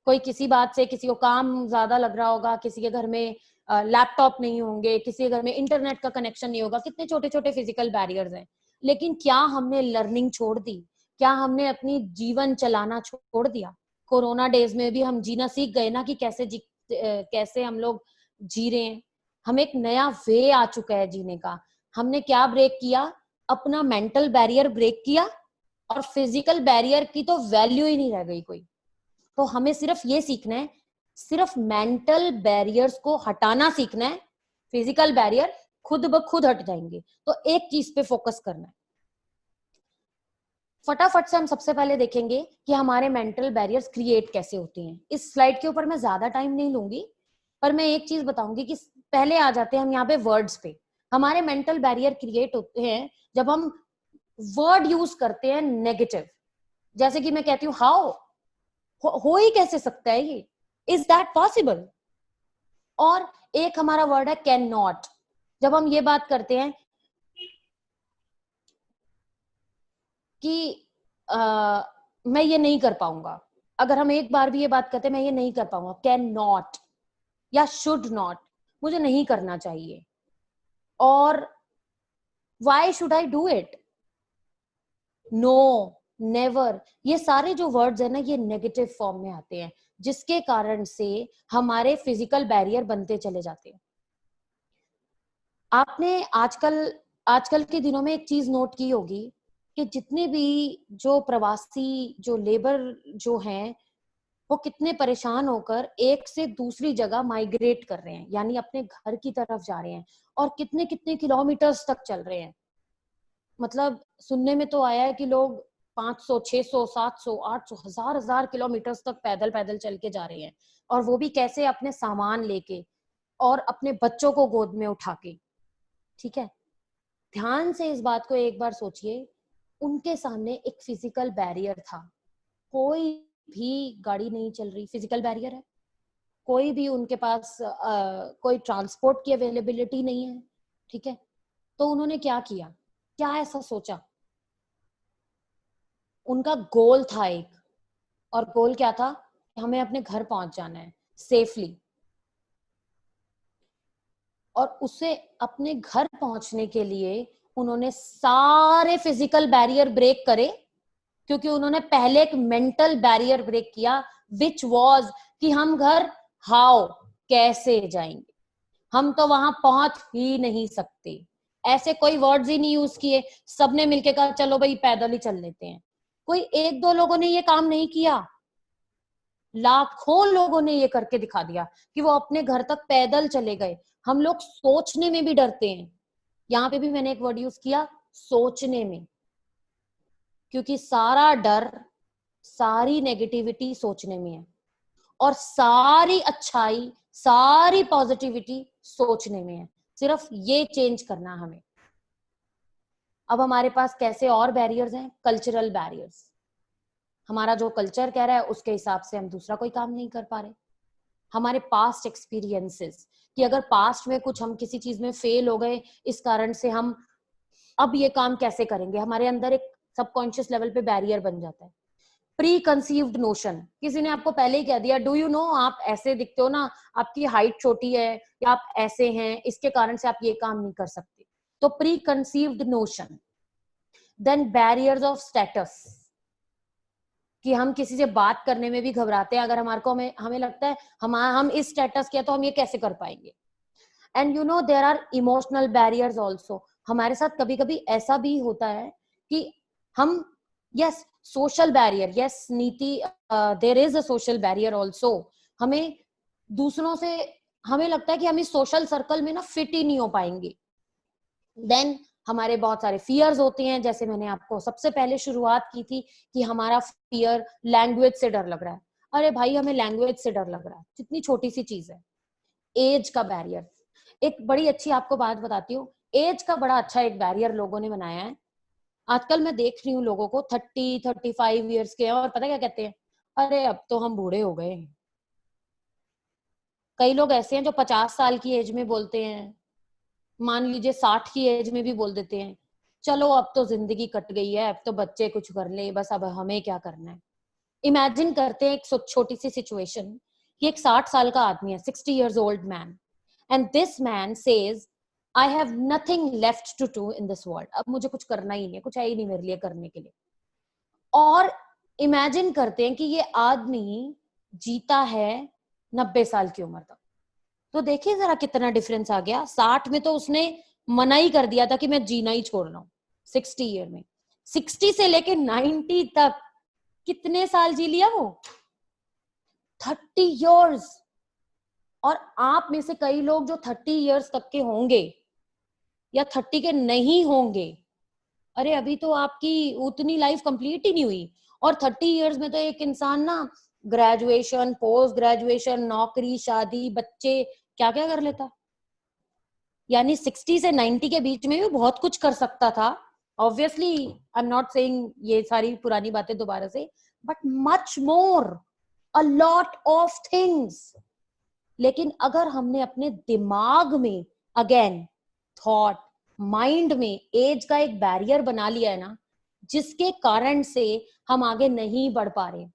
कोई किसी बात से, किसी को काम ज्यादा लग रहा होगा, किसी के घर में लैपटॉप नहीं होंगे, किसी के घर में इंटरनेट का कनेक्शन नहीं होगा, कितने छोटे छोटे फिजिकल बैरियर्स हैं। लेकिन क्या हमने लर्निंग छोड़ दी? क्या हमने अपनी जीवन चलाना छोड़ दिया? कोरोना डेज में भी हम जीना सीख गए ना कि कैसे हम लोग जी रहे हैं। हम एक नया वे आ चुका है जीने का। हमने क्या ब्रेक किया? अपना मेंटल बैरियर ब्रेक किया, और फिजिकल बैरियर की तो वैल्यू ही नहीं रह गई कोई। तो हमें सिर्फ ये सीखना है, सिर्फ मेंटल बैरियर्स को हटाना सीखना है। फिजिकल बैरियर खुद ब खुद हट जाएंगे। तो एक चीज पे फोकस करना है। फटाफट से हम सबसे पहले देखेंगे कि हमारे मेंटल बैरियर्स क्रिएट कैसे होते हैं। इस स्लाइड के ऊपर मैं ज्यादा टाइम नहीं लूंगी, पर मैं एक चीज बताऊंगी कि पहले आ जाते हैं हम यहाँ पे वर्ड्स पे। हमारे मेंटल बैरियर क्रिएट होते हैं जब हम वर्ड यूज करते हैं नेगेटिव। जैसे कि मैं कहती हूँ हाउ, हो ही कैसे सकता है ये, इज दैट पॉसिबल। और एक हमारा वर्ड है कैन नॉट। जब हम ये बात करते हैं कि मैं ये नहीं कर पाऊंगा, अगर हम एक बार भी ये बात करते हैं मैं ये नहीं कर पाऊंगा, कैन नॉट या शुड नॉट, मुझे नहीं करना चाहिए, और why should I do it, no, never, ये सारे जो वर्ड्स है ना ये नेगेटिव फॉर्म में आते हैं, जिसके कारण से हमारे फिजिकल बैरियर बनते चले जाते हैं। आपने आजकल के दिनों में एक चीज नोट की होगी कि जितने भी जो प्रवासी, जो लेबर जो हैं, वो कितने परेशान होकर एक से दूसरी जगह माइग्रेट कर रहे हैं, यानी अपने घर की तरफ जा रहे हैं, और कितने कितने किलोमीटर्स तक चल रहे हैं। मतलब सुनने में तो आया है कि लोग 500, 600, 700, 800, हजार किलोमीटर्स तक पैदल पैदल चल के जा रहे हैं, और वो भी कैसे? अपने सामान लेके और अपने बच्चों को गोद में उठा के। ठीक है, ध्यान से इस बात को एक बार सोचिए। उनके सामने एक फिजिकल बैरियर था, कोई भी गाड़ी नहीं चल रही, फिजिकल बैरियर है। कोई भी उनके पास कोई ट्रांसपोर्ट की अवेलेबिलिटी नहीं है, ठीक है। तो उन्होंने क्या किया, क्या ऐसा सोचा? उनका गोल था एक, और गोल क्या था? हमें अपने घर पहुंच जाना है सेफली, और उसे अपने घर पहुंचने के लिए उन्होंने सारे फिजिकल बैरियर ब्रेक करे, क्योंकि उन्होंने पहले एक मेंटल बैरियर ब्रेक किया, विच वॉज कि हम घर हाउ, कैसे जाएंगे, हम तो वहां पहुंच ही नहीं सकते। ऐसे कोई वर्ड्स ही नहीं यूज किए, सबने मिलके कहा चलो भाई पैदल ही चल लेते हैं। कोई एक दो लोगों ने ये काम नहीं किया, लाखों लोगों ने ये करके दिखा दिया कि वो अपने घर तक पैदल चले गए। हम लोग सोचने में भी डरते हैं, यहाँ पे भी मैंने एक वर्ड यूज किया, सोचने में, क्योंकि सारा डर, सारी नेगेटिविटी सोचने में है, और सारी अच्छाई, सारी पॉजिटिविटी सोचने में है। सिर्फ ये चेंज करना हमें। अब हमारे पास कैसे और बैरियर्स हैं? Cultural barriers. हमारा जो कल्चर कह रहा है उसके हिसाब से हम दूसरा कोई काम नहीं कर पा रहे। हमारे पास्ट एक्सपीरियंसेस, कि अगर पास्ट में कुछ हम किसी चीज में फेल हो गए, इस कारण से हम अब ये काम कैसे करेंगे, हमारे अंदर एक सबकॉन्शियस लेवल पे बैरियर बन जाता है। प्री कंसीव्ड नोशन, किसी ने आपको पहले ही कह दिया, डू यू नो आप ऐसे दिखते हो ना, आपकी हाइट छोटी है या आप ऐसे हैं, इसके कारण से आप ये काम नहीं कर सकते, तो preconceived notion. Then barriers of status, कि हम किसी से बात करने में भी घबराते हैं, अगर हमारे को हमें लगता है हम इस स्टेटस के, तो हम ये कैसे कर पाएंगे। And you know there are emotional barriers also. हमारे साथ कभी कभी ऐसा भी होता है कि हम, yes social barrier, yes Neeti, there is a social barrier also. हमें दूसरों से, हमें लगता है कि हम इस सोशल सर्कल में ना फिट ही नहीं हो पाएंगे। देन हमारे बहुत सारे फियर्स होते हैं, जैसे मैंने आपको सबसे पहले शुरुआत की थी कि हमारा फियर लैंग्वेज से डर लग रहा है। अरे भाई, हमें लैंग्वेज से डर लग रहा है, कितनी छोटी सी चीज है। एज का बैरियर, एक बड़ी अच्छी आपको बात बताती हूँ, एज का बड़ा अच्छा एक बैरियर लोगों ने बनाया है। आजकल मैं देख रही हूँ लोगों को 30-35 ईयर्स के हैं, और पता क्या कहते हैं, अरे अब तो हम बूढ़े हो गए। कई लोग ऐसे हैं जो 50 साल की एज में बोलते हैं, मान लीजिए 60 की एज में भी बोल देते हैं, चलो अब तो जिंदगी कट गई है, अब तो बच्चे कुछ कर ले, बस अब हमें क्या करना है। इमेजिन करते हैं एक छोटी सी सिचुएशन कि एक 60 साल का आदमी है, 60 years old man, and this man says I have nothing left to do in this world, अब मुझे कुछ करना ही नहीं है, कुछ है ही नहीं मेरे लिए करने के लिए। और इमेजिन करते हैं कि ये आदमी जीता है 90 साल की उम्र तक, तो देखिए जरा कितना डिफरेंस आ गया। 60 में तो उसने मना ही कर दिया था कि मैं जीना ही छोड़ रहा हूँ, 60 ईयर में, 60 से लेके 90 तक कितने साल जी लिया वो? 30 years। और आप में से कई लोग जो 30 years तक के होंगे या 30 के नहीं होंगे, अरे अभी तो आपकी उतनी लाइफ कंप्लीट ही नहीं हुई, और 30 years में तो एक इंसान ना ग्रेजुएशन, पोस्ट ग्रेजुएशन, नौकरी, शादी, बच्चे, क्या क्या कर लेता। यानी 60 से 90 के बीच में भी बहुत कुछ कर सकता था। Obviously I am not saying ये सारी पुरानी बातें दोबारा से, but much more, a lot of things. लेकिन अगर हमने अपने दिमाग में, अगेन थॉट, माइंड में एज का एक बैरियर बना लिया है ना, जिसके कारण से हम आगे नहीं बढ़ पा रहे।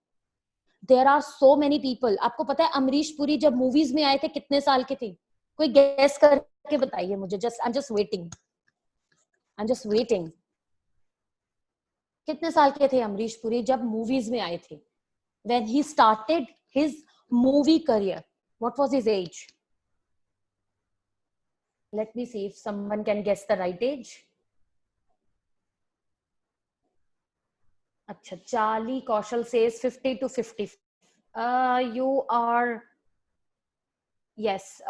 There are so many people, आपको पता है अमरीश पुरी जब मूवीज में आए थे कितने साल के थे? कोई गेस करके बताइए मुझे, just I am just waiting, I am just waiting. कितने साल के थे अमरीश पुरी जब मूवीज में आए थे? when he started his movie career, what was his age? Let me see if someone can guess the right age. अच्छा, Charlie Kaushal says 50 to 50. You are, yes,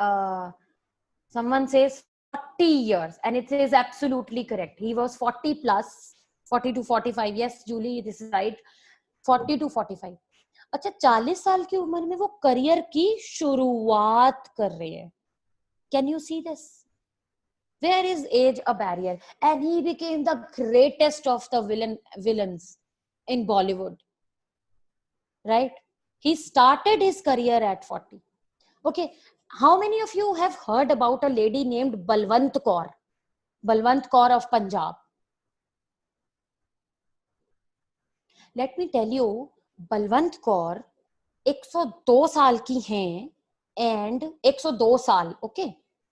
someone says 40 years, and it is absolutely correct. He was 40 plus, 40 to 45. Yes, Julie, this is right. 40 to 45. अच्छा, 40 साल की उम्र में वो career की शुरुआत कर रहे हैं। Can you see this? Where is age a barrier? And he became the greatest of the villains in Bollywood, right? He started his career at 40. Okay, how many of you have heard about a lady named Balwant Kaur? Balwant Kaur of Punjab. Let me tell you, Balwant Kaur 102 साल की हैं, and 102 साल, okay,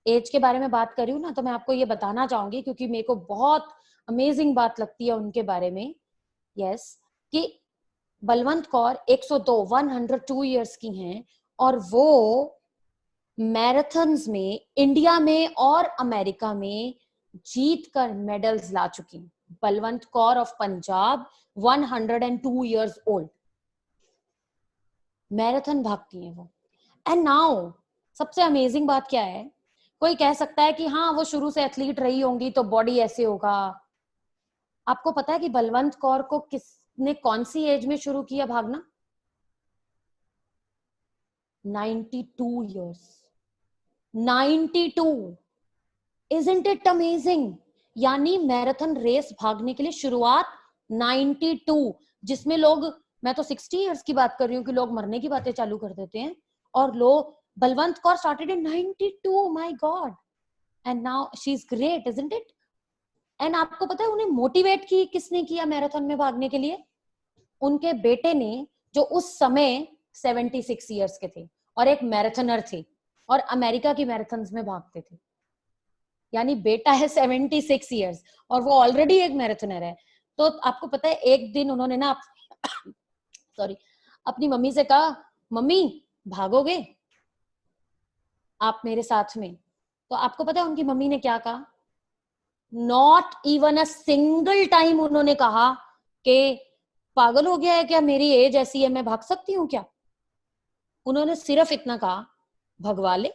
as के बारे में बात कर रही हूँ ना, तो मैं आपको ये बताना चाहूंगी क्योंकि मेरे को बहुत अमेजिंग बात लगती है उनके बारे में। यस, कि बलवंत कौर 102 ईयर्स की हैं, और वो मैराथन्स में इंडिया में और अमेरिका में जीत कर मेडल्स ला चुकी हैं। Balwant Kaur of Punjab, 102 years old, marathon भागती हैं वो। एंड नाउ सबसे अमेजिंग बात क्या है, कोई कह सकता है कि हाँ वो शुरू से एथलीट रही होंगी तो बॉडी ऐसे होगा। आपको पता है कि बलवंत कौर को किसने कौन सी एज में शुरू किया भागना? 92 years। 92। Isn't it amazing? यानी मैराथन रेस भागने के लिए शुरुआत 92, जिसमें लोग, मैं तो 60 इयर्स की बात कर रही हूँ कि लोग मरने की बातें चालू कर देते हैं, और लोग, Balwant Kaur started in 92, my God, and now she is great, isn't it? And आपको पता है उन्हें मोटिवेट की किसने किया मैराथन में भागने के लिए? उनके बेटे ने, जो उस समय 76 इयर्स के थे और एक मैराथनर थे और अमेरिका की मैराथन्स में भागते थे। यानी बेटा है 76 इयर्स और वो ऑलरेडी एक मैराथनर है। तो आपको पता है एक दिन उन्होंने ना सॉरी अपनी मम्मी से कहा, मम्मी भागोगे आप मेरे साथ में? तो आपको पता है उनकी मम्मी ने क्या कहा? Not even a single time उन्होंने कहा कि पागल हो गया है क्या, मेरी एज ऐसी है, मैं भाग सकती हूँ क्या? उन्होंने सिर्फ इतना कहा, भगवा ले।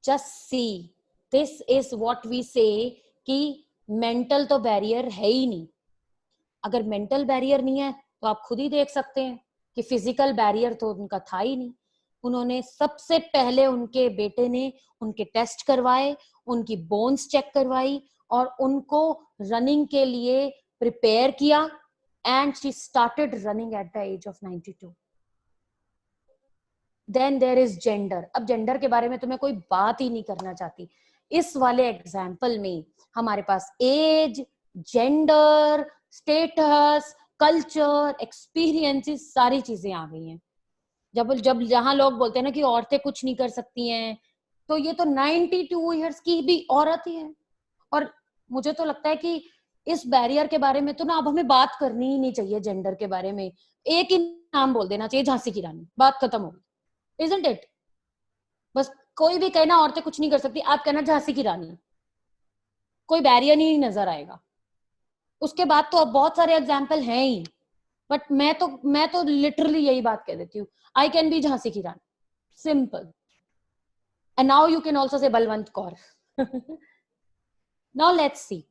Just see, this is what we say कि मेंटल तो बैरियर है ही नहीं। अगर मेंटल बैरियर नहीं है तो आप खुद ही देख सकते हैं कि फिजिकल बैरियर तो उनका था ही नहीं। उन्होंने सबसे पहले, उनके बेटे ने उनके टेस्ट करवाए, उनकी बोन्स चेक करवाई और उनको रनिंग के लिए प्रिपेयर किया, and she started running at the age of 92। Then there is gender. अब जेंडर के बारे में तो मैं कोई बात ही नहीं करना चाहती। इस वाले एग्जाम्पल में हमारे पास age, gender, status, culture, experiences, सारी चीजें आ गई हैं। जब जब जहां लोग बोलते हैं ना कि औरतें कुछ नहीं कर सकती हैं, तो ये तो 92 इयर्स की भी औरत ही है। और मुझे तो लगता है कि इस बैरियर के बारे में तो ना अब हमें बात करनी ही नहीं चाहिए। जेंडर के बारे में एक ही नाम बोल देना चाहिए, झांसी की रानी, बात खत्म हो गई। Isn't it? बस कोई भी कहना औरतें कुछ नहीं कर सकती, आप कहना झांसी की रानी, कोई बैरियर नहीं नजर आएगा। उसके बाद तो अब बहुत सारे एग्जाम्पल हैं ही, बट मैं तो लिटरली यही बात कह देती हूँ, आई कैन बी झांसी की Rani, simple. And now you can also say Balwant Kaur. Now let's see,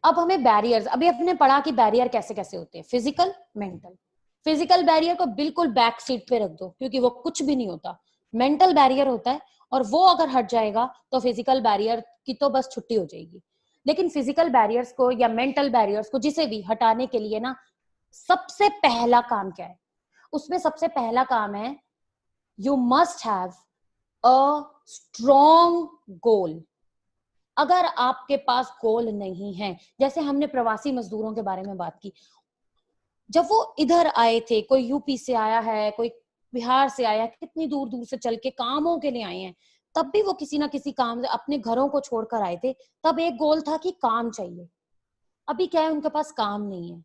अब हमें बैरियर्स, अभी हमने पढ़ा कि बैरियर कैसे कैसे होते हैं, फिजिकल, मेंटल। फिजिकल बैरियर को बिल्कुल बैक सीट पे रख दो क्योंकि वो कुछ भी नहीं होता। मेंटल बैरियर होता है, और वो अगर हट जाएगा तो फिजिकल बैरियर की तो बस छुट्टी हो जाएगी। लेकिन फिजिकल बैरियर्स को या मेंटल बैरियर्स को, जिसे भी हटाने के लिए ना, सबसे पहला काम क्या है? उसमें सबसे पहला काम है, you must have a strong goal. अगर आपके पास गोल नहीं है, जैसे हमने प्रवासी मजदूरों के बारे में बात की, जब वो इधर आए थे, कोई यूपी से आया है, कोई बिहार से आया है, कितनी दूर दूर से चल के कामों के लिए आए हैं, तब भी वो किसी ना किसी काम से अपने घरों को छोड़कर आए थे। तब एक गोल था कि काम चाहिए। अभी क्या है, उनके पास काम नहीं है,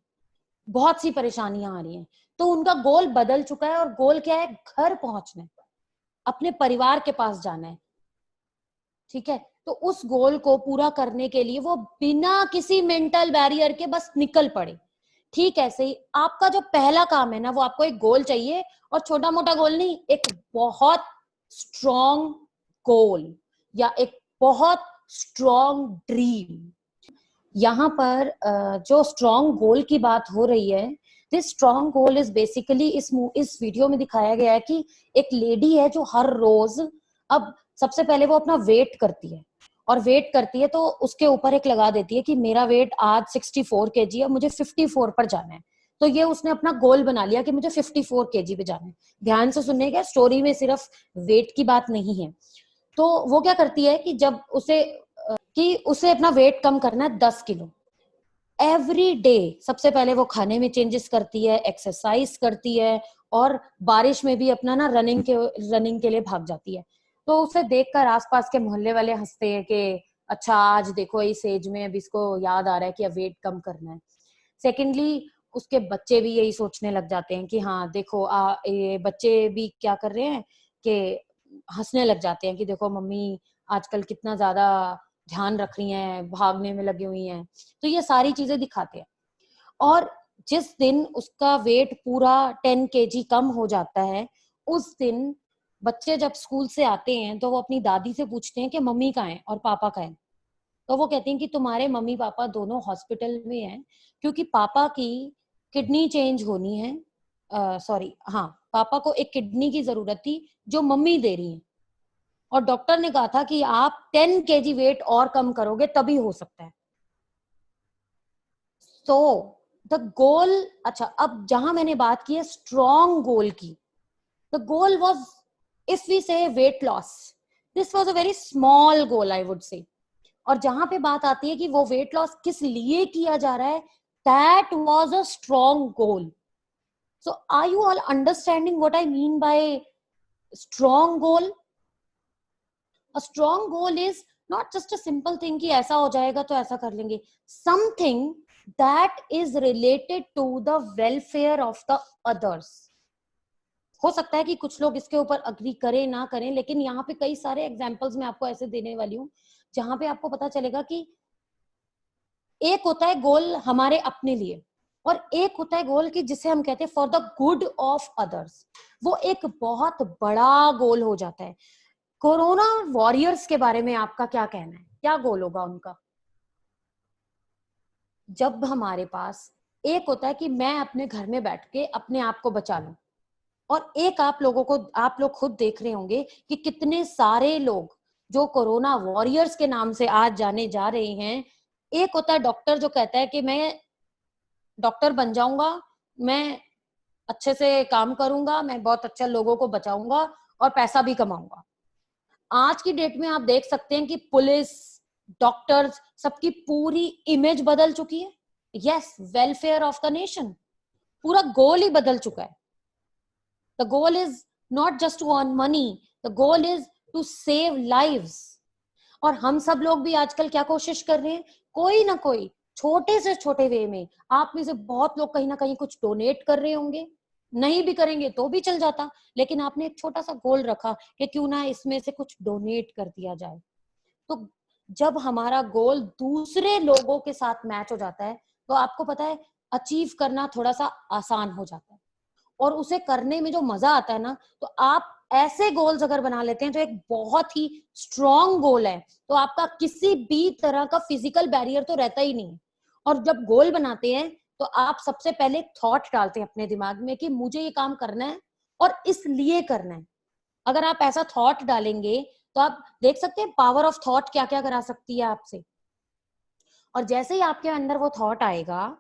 बहुत सी परेशानियां आ रही हैं, तो उनका गोल बदल चुका है। और गोल क्या है? घर पहुंचना है, अपने परिवार के पास जाना है। ठीक है, तो उस गोल को पूरा करने के लिए वो बिना किसी मेंटल बैरियर के बस निकल पड़े। ठीक ऐसे ही आपका जो पहला काम है ना, वो आपको एक गोल चाहिए, और छोटा मोटा गोल नहीं, एक बहुत स्ट्रॉन्ग गोल या एक बहुत स्ट्रॉन्ग ड्रीम। यहाँ पर जो स्ट्रॉन्ग गोल की बात हो रही है, this strong goal is basically, इस वीडियो में दिखाया गया है कि एक लेडी है जो हर रोज, अब सबसे पहले वो अपना वेट करती है, और वेट करती है तो उसके ऊपर एक लगा देती है कि मेरा वेट आज 64 kg है, मुझे 54 पर जाना है। तो ये उसने अपना गोल बना लिया कि मुझे 54 kg पे जाना है। ध्यान से सुनने का, स्टोरी में सिर्फ वेट की बात नहीं है। तो वो क्या करती है कि जब उसे अपना वेट कम करना है 10 किलो एवरी डे, सबसे पहले वो खाने में चेंजेस करती है, एक्सरसाइज करती है, और बारिश में भी अपना ना रनिंग के लिए भाग जाती है। तो उसे देखकर आसपास के मोहल्ले वाले हंसते हैं कि अच्छा, आज देखो इस एज में अब इसको याद आ रहा है कि अब वेट कम करना है। सेकेंडली, उसके बच्चे भी यही सोचने लग जाते हैं कि हाँ देखो, ये बच्चे भी क्या कर रहे हैं कि हंसने लग जाते हैं कि देखो मम्मी आजकल कितना ज्यादा ध्यान रख रही हैं, भागने में लगी हुई हैं। तो ये सारी चीजें दिखाते हैं। और जिस दिन उसका वेट पूरा 10 kg कम हो जाता है, उस दिन बच्चे जब स्कूल से आते हैं तो वो अपनी दादी से पूछते हैं कि मम्मी कहाँ है और पापा कहाँ है। तो वो कहती हैं कि तुम्हारे मम्मी पापा दोनों हॉस्पिटल में हैं, क्योंकि पापा की किडनी चेंज होनी है। सॉरी, हाँ, पापा को एक किडनी की जरूरत थी जो मम्मी दे रही है, और डॉक्टर ने कहा था कि आप 10 kg वेट और कम करोगे तभी हो सकता है। तो द गोल, अच्छा, अब जहां मैंने बात की है स्ट्रॉन्ग गोल की, the goal was, if we say weight loss, this was a very small goal I would say. और जहां पे बात आती है कि वो वेट लॉस किस लिए किया जा रहा है, that was a strong goal. So are you all understanding what I mean by strong goal? A strong goal is not just a simple thing कि ऐसा हो जाएगा तो ऐसा कर लेंगे. Something that is related to the welfare of the others. हो सकता है कि कुछ लोग इसके ऊपर अग्री करें ना करें, लेकिन यहाँ पे कई सारे एग्जाम्पल्स मैं आपको ऐसे देने वाली हूँ जहां पे आपको पता चलेगा कि एक होता है गोल हमारे अपने लिए, और एक होता है गोल कि जिसे हम कहते हैं for the good of others. वो एक बहुत बड़ा गोल हो जाता है। कोरोना वॉरियर्स के बारे में आपका क्या कहना है, क्या गोल होगा उनका? जब हमारे पास एक होता है कि मैं अपने घर में बैठ के अपने आप को बचा लूं, और एक आप लोगों को, आप लोग खुद देख रहे होंगे कि कितने सारे लोग जो कोरोना वॉरियर्स के नाम से आज जाने जा रहे हैं। एक होता है डॉक्टर जो कहता है कि मैं डॉक्टर बन जाऊंगा, मैं अच्छे से काम करूंगा, मैं बहुत अच्छा लोगों को बचाऊंगा और पैसा भी कमाऊंगा। आज की डेट में आप देख सकते हैं कि पुलिस, डॉक्टर्स, सबकी पूरी इमेज बदल चुकी है। Yes, welfare of the nation, पूरा गोल ही बदल चुका है। The goal is not just to earn money, the goal is to save lives. और हम सब लोग भी आजकल क्या कोशिश कर रहे हैं, कोई ना कोई छोटे से छोटे वे में, आप में से बहुत लोग कहीं ना कहीं कुछ डोनेट कर रहे होंगे, नहीं भी करेंगे तो भी चल जाता, लेकिन आपने एक छोटा सा गोल रखा कि क्यों ना इसमें से कुछ डोनेट कर दिया जाए। तो जब हमारा गोल दूसरे लोगों के साथ मैच हो जाता है तो आपको पता है अचीव करना थोड़ा सा आसान हो जाता है, और उसे करने में जो मजा आता है ना, तो आप ऐसे गोल्स अगर बना लेते हैं तो एक बहुत ही स्ट्रॉन्ग गोल है, तो आपका किसी भी तरह का फिजिकल बैरियर तो रहता ही नहीं है। और जब गोल बनाते हैं तो आप सबसे पहले थॉट डालते हैं अपने दिमाग में कि मुझे ये काम करना है और इसलिए करना है। अगर आप ऐसा थॉट डालेंगे तो आप देख सकते हैं पावर ऑफ थॉट क्या क्या करा सकती है आपसे। और जैसे ही आपके अंदर वो थॉट आएगा,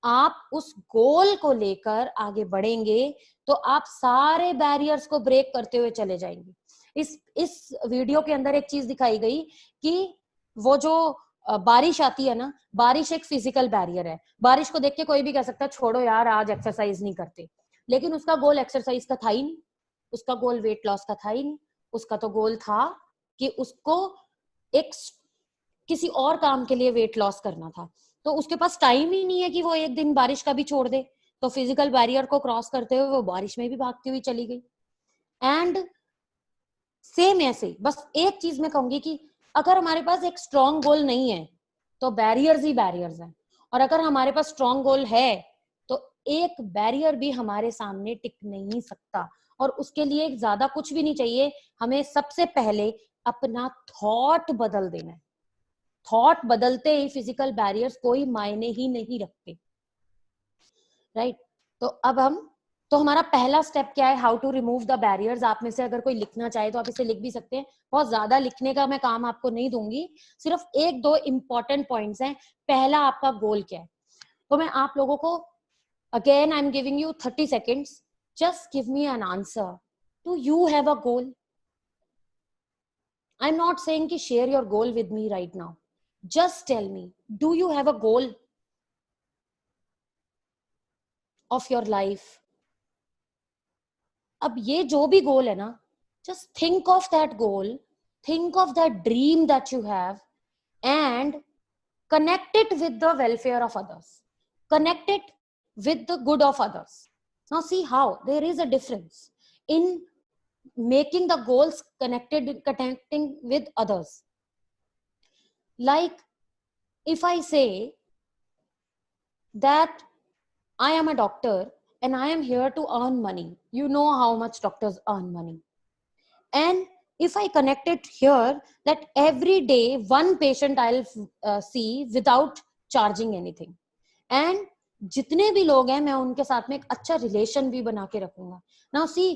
आप उस गोल को लेकर आगे बढ़ेंगे तो आप सारे बैरियर्स को ब्रेक करते हुए चले जाएंगे। इस वीडियो के अंदर एक चीज दिखाई गई कि वो जो बारिश आती है ना, बारिश एक फिजिकल बैरियर है। बारिश को देख के कोई भी कह सकता है छोड़ो यार आज एक्सरसाइज नहीं करते, लेकिन उसका गोल एक्सरसाइज का था ही नहीं, उसका गोल वेट लॉस का था ही नहीं। उसका तो गोल था कि उसको एक किसी और काम के लिए वेट लॉस करना था, तो उसके पास टाइम ही नहीं है कि वो एक दिन बारिश का भी छोड़ दे। तो फिजिकल बैरियर को क्रॉस करते हुए वो बारिश में भी भागती हुई चली गई। एंड सेम ऐसे, बस एक चीज मैं कहूंगी कि अगर हमारे पास एक स्ट्रॉन्ग गोल नहीं है तो बैरियर्स ही बैरियर्स हैं, और अगर हमारे पास स्ट्रॉन्ग गोल है तो एक बैरियर भी हमारे सामने टिक नहीं सकता। और उसके लिए ज्यादा कुछ भी नहीं चाहिए, हमें सबसे पहले अपना थॉट बदल देना है। थॉट बदलते ही फिजिकल बैरियर्स कोई मायने ही नहीं रखते, राइट? तो अब तो हमारा पहला स्टेप क्या है, how to remove the barriers. आप में से अगर कोई लिखना चाहे तो आप इसे लिख भी सकते हैं, बहुत ज्यादा लिखने का मैं काम आपको नहीं दूंगी, सिर्फ एक दो इंपॉर्टेंट पॉइंट्स हैं। पहला, आपका गोल क्या है? तो मैं आप लोगों को again I am giving you 30 seconds, just give me an answer. Do you have a goal? I'm not saying कि share your goal with me right now. Just tell me, do you have a goal of your life? अब ये जो भी गोल है ना, just think of that goal, think of that dream that you have, and connect it with the welfare of others, connect it with the good of others. Now see how there is a difference in making the goals connecting with others. Like if I say that I am a doctor and I am here to earn money. You know how much doctors earn money. And if I connect it here, that every day one patient I'll see without charging anything. And जितने भी लोग हैं मैं उनके साथ में एक अच्छा रिलेशन भी बना के रखूंगा. Now see,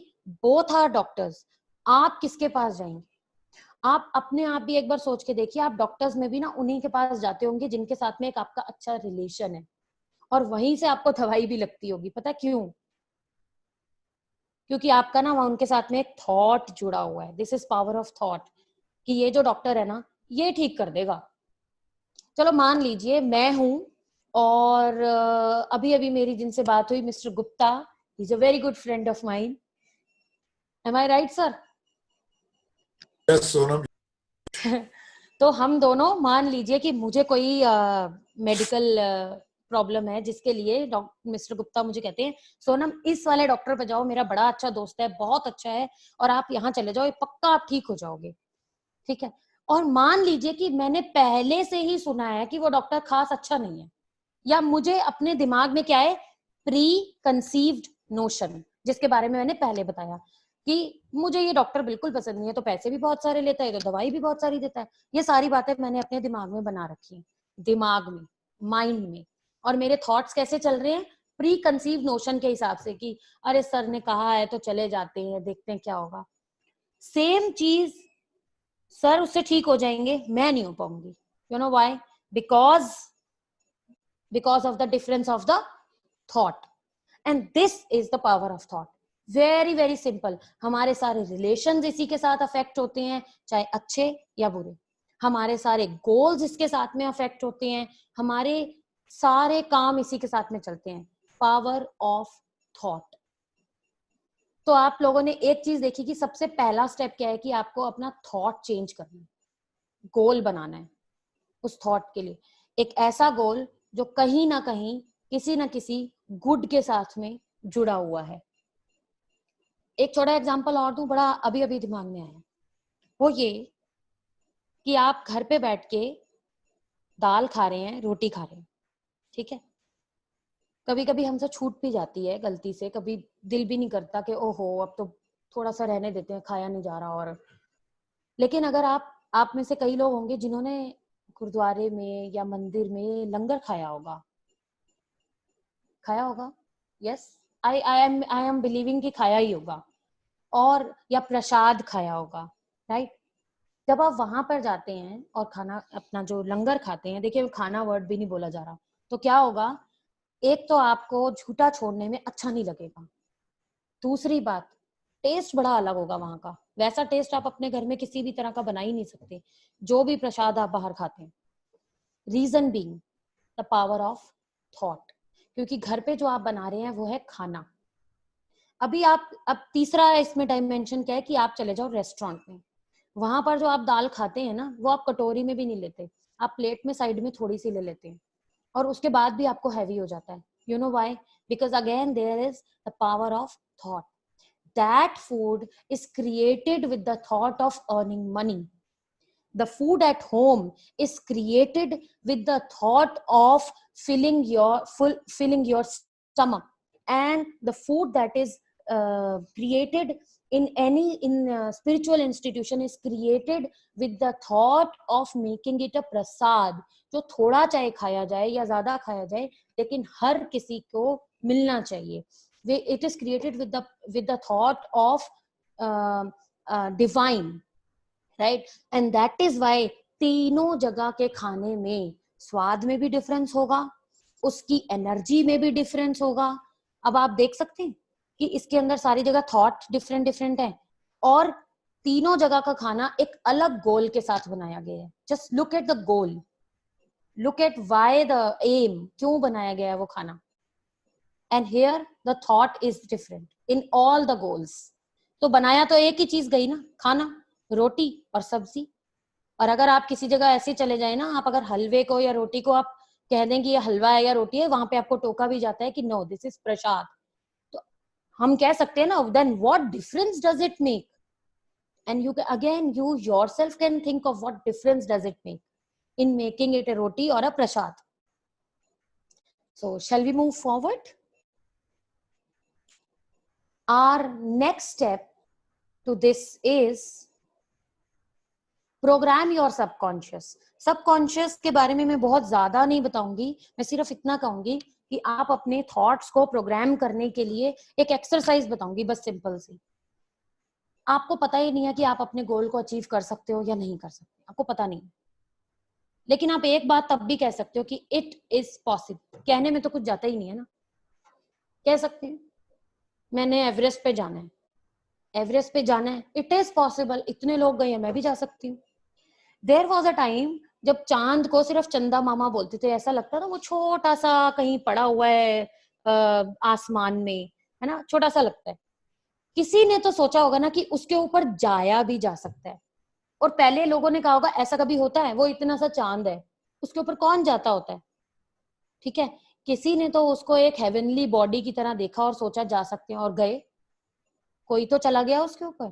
both are doctors. आप किसके पास जाएंगे? आप अपने आप भी एक बार सोच के देखिए, आप डॉक्टर्स में भी ना उन्हीं के पास जाते होंगे जिनके साथ में एक आपका अच्छा रिलेशन है, और वहीं से आपको दवाई भी लगती होगी. पता क्यों? क्योंकि आपका ना वहाँ उनके साथ में एक थॉट जुड़ा हुआ है. This is power of thought, कि ये जो डॉक्टर है ना ये ठीक कर देगा. चलो मान लीजिए मैं हूं, और अभी अभी मेरी जिनसे बात हुई, mister Gupta, he is a very good friend of mine. Am I right sir? Yes Sonam. तो हम दोनों, मान लीजिए कि मुझे कोई मेडिकल प्रॉब्लम है जिसके लिए मिस्टर गुप्ता मुझे कहते हैं सोनम इस वाले डॉक्टर पे जाओ, मेरा बड़ा अच्छा दोस्त है, बहुत अच्छा है, और आप यहाँ चले जाओ, ये पक्का आप ठीक हो जाओगे. ठीक है. और मान लीजिए कि मैंने पहले से ही सुना है कि वो डॉक्टर खास अच्छा नहीं है, या मुझे अपने दिमाग में क्या है, प्री कंसीव्ड नोशन, जिसके बारे में मैंने पहले बताया कि मुझे ये डॉक्टर बिल्कुल पसंद नहीं है, तो पैसे भी बहुत सारे लेता है, तो दवाई भी बहुत सारी देता है. ये सारी बातें मैंने अपने दिमाग में बना रखी है, दिमाग में, माइंड में. और मेरे थॉट्स कैसे चल रहे हैं? प्री कंसीव नोशन के हिसाब से, कि अरे सर ने कहा है तो चले जाते हैं, देखते हैं क्या होगा. सेम चीज, सर उससे ठीक हो जाएंगे, मैं नहीं हो पाऊंगी. You know why? because of the difference of the thought. And this is the power of thought. Very very simple. हमारे सारे रिलेशंस इसी के साथ अफेक्ट होते हैं, चाहे अच्छे या बुरे. हमारे सारे गोल्स इसके साथ में अफेक्ट होते हैं, हमारे सारे काम इसी के साथ में चलते हैं. Power of thought. तो आप लोगों ने एक चीज देखी कि सबसे पहला स्टेप क्या है, कि आपको अपना थॉट चेंज करना है, गोल बनाना है. उस थॉट के लिए एक ऐसा गोल जो कहीं ना कहीं किसी ना किसी गुड के साथ में जुड़ा हुआ है. एक छोटा एग्जांपल और दूं, बड़ा अभी अभी दिमाग में आया. वो ये कि आप घर पे बैठ के दाल खा रहे हैं, रोटी खा रहे हैं, ठीक है. कभी कभी हमसे छूट भी जाती है गलती से, कभी दिल भी नहीं करता कि ओहो अब तो थोड़ा सा रहने देते हैं, खाया नहीं जा रहा. और लेकिन अगर आप में से कई लोग होंगे जिन्होंने गुरुद्वारे में या मंदिर में लंगर खाया होगा. यस, आई एम बिलीविंग कि खाया ही होगा. और या प्रसाद खाया होगा, राइट. जब आप वहां पर जाते हैं और खाना अपना जो लंगर खाते हैं, देखिए खाना वर्ड भी नहीं बोला जा रहा, तो क्या होगा, एक तो आपको झूठा छोड़ने में अच्छा नहीं लगेगा. दूसरी बात, टेस्ट बड़ा अलग होगा वहां का. वैसा टेस्ट आप अपने घर में किसी भी तरह का बना ही नहीं सकते, जो भी प्रसाद आप बाहर खाते हैं. Reason being the power of thought. क्योंकि घर पे जो आप बना रहे हैं वो है खाना. अभी आप, अब तीसरा इसमें डायमेंशन क्या है, कि आप चले जाओ रेस्टोरेंट में, वहां पर जो आप दाल खाते हैं ना, वो आप कटोरी में भी नहीं लेते, आप प्लेट में साइड में थोड़ी सी ले लेते हैं, और उसके बाद भी आपको हैवी हो जाता है. You know why? Because again there is the power of thought. That food is created with the thought of earning money. The food at home is created with the thought of filling your stomach. And the food that is created in spiritual institution is created with the thought of making it a prasad. जो थोड़ा चाहे खाया जाए या ज्यादा खाया जाए, लेकिन हर किसी को मिलना चाहिए. It is created with the thought of divine, right. And that is why तीनों जगह के खाने में स्वाद में भी डिफरेंस होगा, उसकी एनर्जी में भी डिफरेंस होगा. अब आप देख सकते हैं कि इसके अंदर सारी जगह थॉट डिफरेंट डिफरेंट है, और तीनों जगह का खाना एक अलग गोल के साथ बनाया गया है. Just look at the goal, look at why the aim, क्यों बनाया गया है वो खाना. And here the thought is different in all the goals. तो बनाया तो एक ही चीज गई ना, खाना, रोटी और सब्जी. और अगर आप किसी जगह ऐसे चले जाए ना, आप अगर हलवे को या रोटी को आप कह दें कि ये हलवा है या रोटी है, वहां पे आपको टोका भी जाता है कि नो दिस इज प्रसाद. तो हम कह सकते हैं ना, then what difference does it make. And you again you yourself can think of what difference does it make in making it a roti और a prasad. So shall we move forward? our next step to this is program your subconscious. Subconscious के बारे में मैं बहुत ज्यादा नहीं बताऊंगी, मैं सिर्फ इतना कहूंगी कि आप अपने थॉट्स को प्रोग्राम करने के लिए एक एक्सरसाइज बताऊंगी, बस सिंपल सी। आपको पता ही नहीं है कि आप अपने गोल को अचीव कर सकते हो या नहीं कर सकते, आपको पता नहीं, लेकिन आप एक बात तब भी कह सकते हो कि इट इज पॉसिबल। कहने में तो कुछ जाता ही नहीं है ना, कह सकते हैं मैंने एवरेस्ट पे जाना है, एवरेस्ट पे जाना है, इट इज पॉसिबल, इतने लोग गए हैं, मैं भी जा सकती हूँ। देयर वॉज अ टाइम जब चांद को सिर्फ चंदा मामा बोलते थे, ऐसा लगता था वो छोटा सा कहीं पड़ा हुआ है आसमान में, है ना, छोटा सा लगता है। किसी ने तो सोचा होगा ना कि उसके ऊपर जाया भी जा सकता है, और पहले लोगों ने कहा होगा ऐसा कभी होता है, वो इतना सा चांद है उसके ऊपर कौन जाता होता है, ठीक है। किसी ने तो उसको एक हेवनली बॉडी की तरह देखा और सोचा जा सकते हैं, और गए, कोई तो चला गया उसके ऊपर।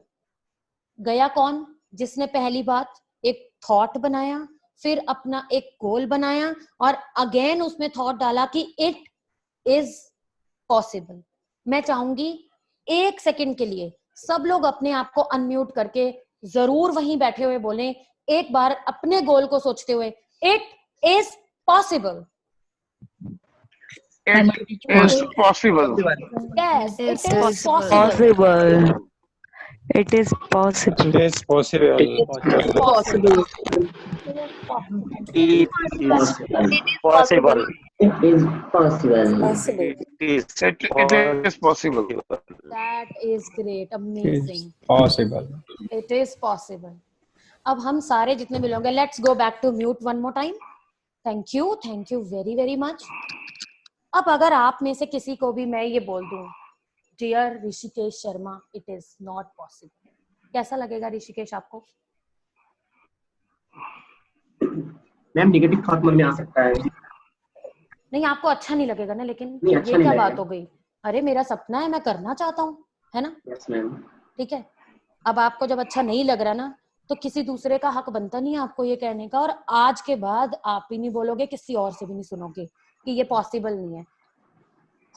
गया कौन? जिसने पहली बात एक थॉट बनाया, फिर अपना एक गोल बनाया, और अगेन उसमें थॉट डाला कि इट इज पॉसिबल। मैं चाहूंगी 1 सेकंड के लिए सब लोग अपने आप को अनम्यूट करके जरूर वहीं बैठे हुए बोलें एक बार अपने गोल को सोचते हुए, it is possible. It is possible. Yes, It it is is possible. possible. It is possible. It is possible. It is possible. It is possible. It is possible. It is possible. That is great, It is amazing. possible. It is possible. अब हम सारे जितने भी लोग हैं, let's go back to mute one more time. Thank you very very much. अब अगर आप में से किसी को भी मैं ये बोल दूं, dear Rishikesh Sharma, it is not possible, कैसा लगेगा ऋषिकेश आपको? मैम नेगेटिव थॉट मन में आ सकता है। नहीं, आपको अच्छा नहीं लगेगा ना, लेकिन नहीं, अच्छा ये नहीं क्या लगेगा। बात हो गई? अरे मेरा सपना है, मैं करना चाहता हूँ, है ना? Yes ma'am. ठीक है। अब आपको जब अच्छा नहीं लग रहा ना, तो किसी दूसरे का हक बनता नहीं है आपको ये कहने का, और आज के बाद आप भी नहीं बोलोगे, किसी और से भी नहीं सुनोगे कि ये पॉसिबल नहीं है,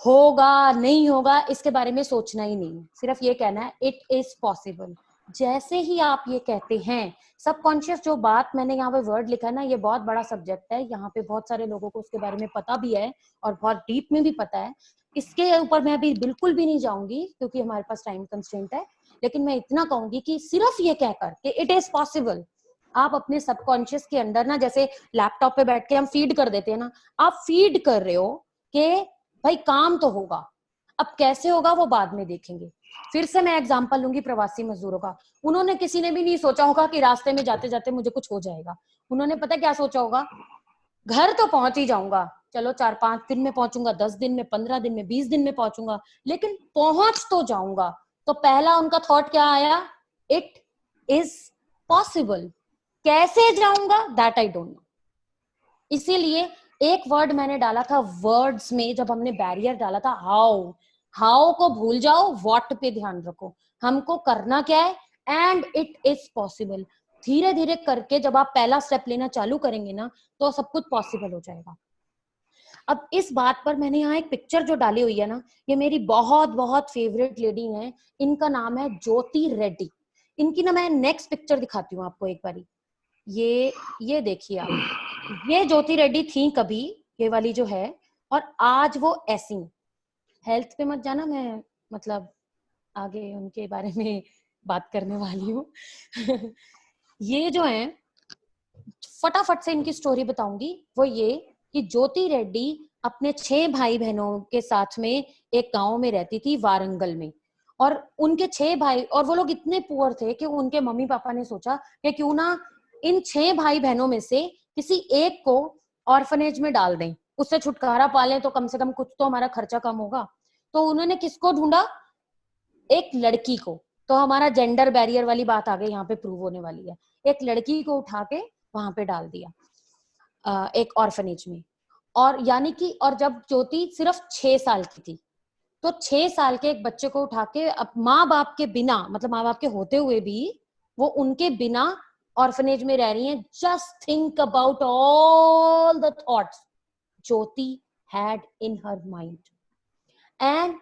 होगा नहीं होगा इसके बारे में सोचना ही नहीं, सिर्फ ये कहना है इट इज पॉसिबल। जैसे ही आप ये कहते हैं, सबकॉन्शियस जो बात मैंने यहाँ पे वर्ड लिखा है ना, ये बहुत बड़ा सब्जेक्ट है, यहाँ पे बहुत सारे लोगों को उसके बारे में पता भी है और बहुत डीप में भी पता है। इसके ऊपर मैं अभी बिल्कुल भी नहीं जाऊंगी क्योंकि हमारे पास टाइम कंस्ट्रेंट है, लेकिन मैं इतना कहूंगी कि सिर्फ ये कहकर कि इट इज पॉसिबल, आप अपने सबकॉन्शियस के अंदर ना, जैसे लैपटॉप पे बैठ के हम फीड कर देते हैं ना, आप फीड कर रहे हो कि भाई काम तो होगा, अब कैसे होगा वो बाद में देखेंगे। फिर से मैं एग्जांपल लूंगी प्रवासी मजदूरों का। उन्होंने, किसी ने भी नहीं सोचा होगा कि रास्ते में जाते जाते मुझे कुछ हो जाएगा। उन्होंने पता क्या सोचा होगा, घर तो पहुंच ही जाऊंगा, चलो 4-5 दिन में पहुंचूंगा, 10 दिन में, 15 दिन में, 20 दिन में पहुंचूंगा, लेकिन पहुंच तो जाऊंगा। तो पहला उनका थॉट क्या आया? It is possible. कैसे जाऊंगा दैट आई डोंट नो। इसीलिए एक वर्ड मैंने डाला था वर्ड्स में, जब हमने बैरियर डाला था, हाउ। हाउ को भूल जाओ, व्हाट पे ध्यान रखो, हमको करना क्या है, एंड इट इज पॉसिबल। धीरे धीरे करके जब आप पहला स्टेप लेना चालू करेंगे ना, तो सब कुछ पॉसिबल हो जाएगा। अब इस बात पर मैंने यहाँ एक पिक्चर जो डाली हुई है ना, ये मेरी बहुत बहुत फेवरेट लेडी है, इनका नाम है ज्योति रेड्डी। इनकी ना मैं नेक्स्ट पिक्चर दिखाती हूँ आपको एक बारी। ये देखिए आप, ये ज्योति रेड्डी थी कभी, ये वाली जो है, और आज वो ऐसी। हेल्थ पे मत जाना, मैं मतलब आगे उनके बारे में बात करने वाली हूँ। ये जो है, फटाफट से इनकी स्टोरी बताऊंगी। वो ये कि ज्योति रेड्डी अपने 6 भाई बहनों के साथ में एक गांव में रहती थी, वारंगल में। और उनके 6 भाई, और वो लोग इतने पुअर थे कि उनके मम्मी पापा ने सोचा कि क्यों ना इन 6 भाई बहनों में से किसी एक को ऑर्फनेज में डाल दें, उससे छुटकारा पालें, तो कम से कम कुछ तो हमारा खर्चा कम होगा। तो उन्होंने किसको ढूंढा? एक लड़की को। तो हमारा जेंडर बैरियर वाली बात आगे यहाँ पे प्रूव होने वाली है। एक लड़की को उठा के वहां पे डाल दिया एक ऑर्फनेज में। और यानी कि, और जब ज्योति सिर्फ 6 साल की थी, तो 6 साल के एक बच्चे को उठा के माँ बाप के बिना, मतलब माँ बाप के होते हुए भी वो उनके बिना ऑर्फनेज में रह रही हैं। Just think about all the thoughts Jyoti had in her mind. And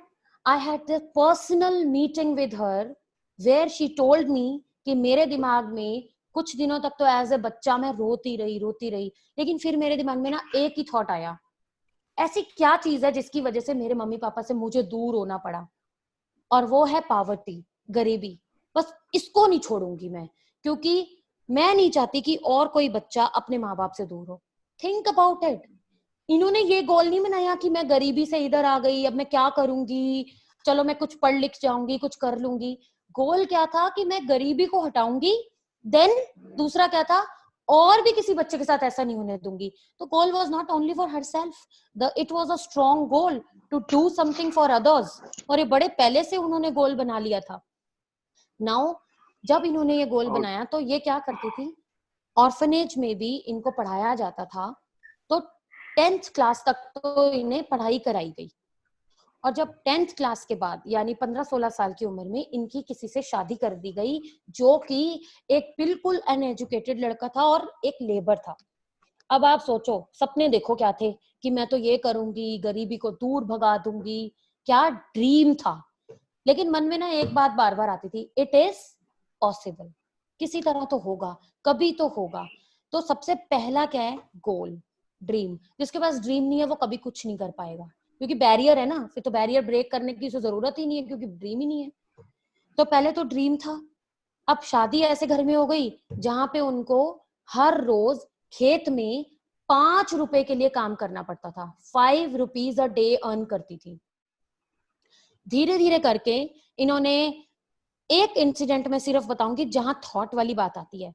I had the personal meeting with her where she told me कि मेरे दिमाग में कुछ दिनों तक तो एज ए बच्चा मैं रोती रही, लेकिन फिर मेरे दिमाग में ना एक ही थॉट आया, ऐसी क्या चीज है जिसकी वजह से मेरे मम्मी पापा से मुझे दूर होना पड़ा, और वो है पावर्टी, गरीबी। बस इसको नहीं छोड़ूंगी मैं, क्योंकि मैं नहीं चाहती कि और कोई बच्चा अपने माँ बाप से दूर हो। Think about it. इन्होंने ये गोल नहीं बनाया कि मैं गरीबी से इधर आ गई, अब मैं क्या करूंगी, चलो मैं कुछ पढ़ लिख जाऊंगी, कुछ कर लूंगी। गोल क्या था कि मैं गरीबी को हटाऊंगी, देन दूसरा क्या था, और भी किसी बच्चे के साथ ऐसा नहीं होने दूंगी। तो goal was not only for herself, it was a strong goal to do something for others. और ये बड़े पहले से उन्होंने गोल बना लिया था। नाउ जब इन्होंने ये गोल बनाया तो ये क्या करती थी, ऑर्फनेज में भी इनको पढ़ाया जाता था, तो 10th क्लास तक तो इन्हें पढ़ाई कराई गई। और जब 10th क्लास के बाद यानी 15-16 साल की उम्र में इनकी किसी से शादी कर दी गई, जो कि एक बिल्कुल अनएजुकेटेड लड़का था और एक लेबर था। अब आप सोचो, सपने देखो क्या थे कि मैं तो ये करूंगी, गरीबी को दूर भगा दूंगी, क्या ड्रीम था। लेकिन मन में ना एक बात बार बार आती थी, इट इज पॉसिबल, किसी तरह तो होगा, कभी तो होगा। तो सबसे पहला क्या है, गोल, ड्रीम। जिसके पास ड्रीम नहीं है वो कभी कुछ नहीं कर पाएगा, क्योंकि बैरियर है ना, फिर तो बैरियर ब्रेक करने की तो जरूरत ही नहीं है, क्योंकि ड्रीम ही नहीं है। तो पहले तो ड्रीम था। अब शादी ऐसे घर में हो गई जहां पे उनको हर रोज खेत में 5 रुपए के लिए काम करना पड़ता था। 5 रुपीज अ डे अर्न करती थी। धीरे धीरे करके इन्होंने, एक इंसिडेंट में सिर्फ बताऊंगी जहां थॉट वाली बात आती है।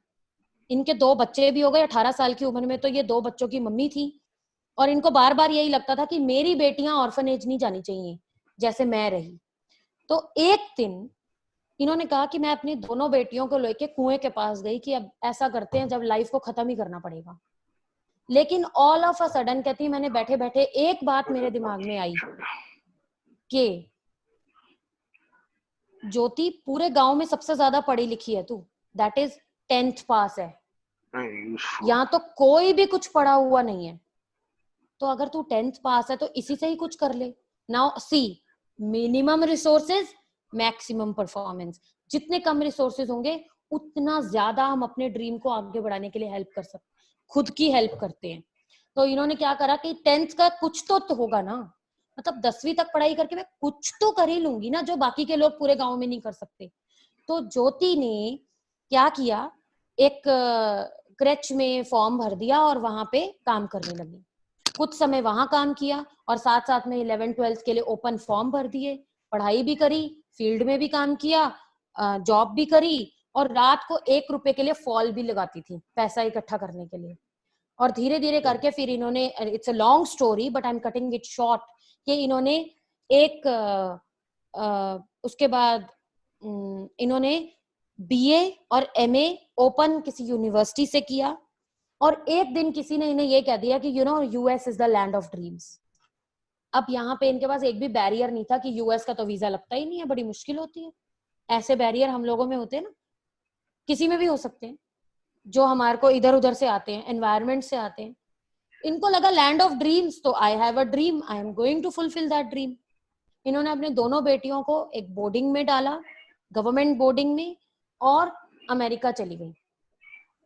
इनके 2 बच्चे भी हो गए, 18 साल की उम्र में तो ये 2 बच्चों की मम्मी थी, और इनको बार बार यही लगता था कि मेरी बेटियां ऑर्फनेज नहीं जानी चाहिए जैसे मैं रही। तो एक दिन इन्होंने कहा कि मैं अपनी दोनों बेटियों को लेके कुएं के पास गई कि अब ऐसा करते हैं, जब लाइफ को खत्म ही करना पड़ेगा। लेकिन ऑल ऑफ अ सडन कहती, मैंने बैठे बैठे एक बात मेरे दिमाग में आई कि ज्योति, पूरे गांव में सबसे ज्यादा पढ़ी लिखी है तू, दैट इज 10th पास है, यहाँ तो कोई भी कुछ पढ़ा हुआ नहीं है। तो अगर तू 10th पास है तो इसी से ही कुछ कर ले। Now see, minimum resources, maximum performance. जितने कम रिसोर्सेज होंगे उतना ज्यादा हम अपने ड्रीम को आगे बढ़ाने के लिए हेल्प कर सकते, खुद की हेल्प करते हैं। तो इन्होंने क्या करा कि 10th का कुछ तो होगा ना, मतलब 10वीं तक पढ़ाई करके मैं कुछ तो कर ही लूंगी ना, जो बाकी के लोग पूरे गांव में नहीं कर सकते। तो ज्योति ने क्या किया, एक क्रेच में फॉर्म भर दिया और वहां पे काम करने लगी। कुछ समय वहां काम किया और साथ साथ में 11th-12th के लिए ओपन फॉर्म भर दिए, पढ़ाई भी करी, फील्ड में भी काम किया, जॉब भी करी, और रात को 1 रुपए के लिए फॉल भी लगाती थी पैसा इकट्ठा करने के लिए। और धीरे धीरे करके फिर इन्होंने, it's a long story but I am cutting it short, कि इन्होंने एक उसके बाद इन्होंने बीए और एमए ओपन किसी यूनिवर्सिटी से किया। और एक दिन किसी ने इन्हें ये कह दिया कि US is the land of dreams. अब यहाँ पे इनके पास एक भी बैरियर नहीं था कि यूएस का तो वीजा लगता ही नहीं है, बड़ी मुश्किल होती है। ऐसे बैरियर हम लोगों में होते हैं ना, किसी में भी हो सकते हैं, जो हमारे को इधर उधर से आते हैं, एनवायरमेंट से आते हैं। इनको लगा लैंड ऑफ ड्रीम्स, तो I have a dream, I am going to fulfil that dream. इन्होंने अपने दोनों बेटियों को एक बोर्डिंग में डाला, गवर्नमेंट बोर्डिंग में, और अमेरिका चली गई,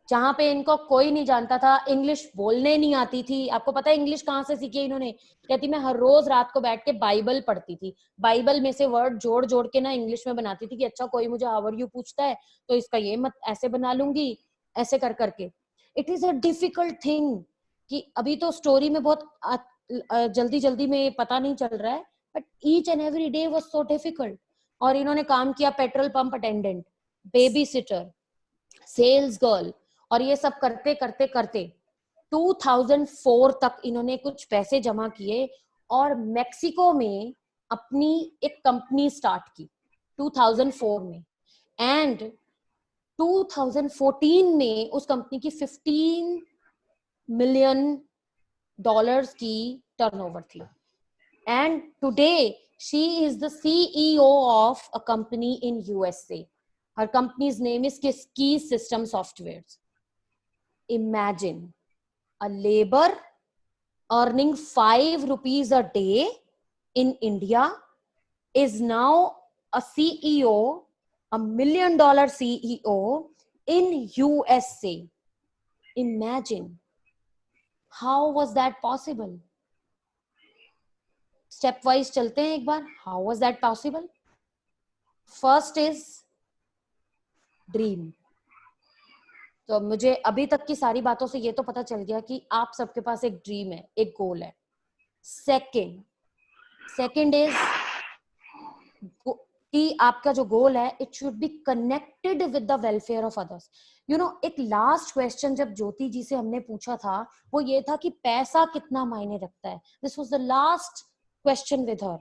जहां पे इनको कोई नहीं जानता था, इंग्लिश बोलने नहीं आती थी। आपको पता है इंग्लिश कहाँ से सीखी इन्होंने? कहती मैं हर रोज रात को बैठ के बाइबल पढ़ती थी, बाइबल में से वर्ड जोड़ जोड़ के ना इंग्लिश में बनाती थी कि अच्छा कोई मुझे हाउ आर यू पूछता है तो इसका ये मत ऐसे बना लूंगी, ऐसे कर करके। It is a difficult thing कि अभी तो स्टोरी में बहुत जल्दी जल्दी में पता नहीं चल रहा है, but each and every day was so difficult. और इन्होंने काम किया petrol pump attendant, babysitter, sales girl, और ये सब करते करते करते 2004 तक इन्होंने कुछ पैसे जमा किए और मेक्सिको में अपनी एक कंपनी स्टार्ट की 2004 में। एंड 2014 में उस कंपनी की $15 मिलियन की टर्नओवर थी। And today she is the CEO of a company in USA. Her company's name is Key System Softwares. Imagine a labor earning 5 rupees a day in India is now a CEO, $1 million CEO in USA. Imagine. How was that possible? Step wise चलते हैं एक बार. How was that possible? First is dream. तो मुझे अभी तक की सारी बातों से ये तो पता चल गया कि आप सबके पास एक ड्रीम है, एक गोल है. सेकंड इज कि आपका जो गोल है it should be connected with the welfare of others. You know, एक लास्ट क्वेश्चन जब ज्योति जी से हमने पूछा था वो ये था कि पैसा कितना मायने रखता है. This was the last question with her.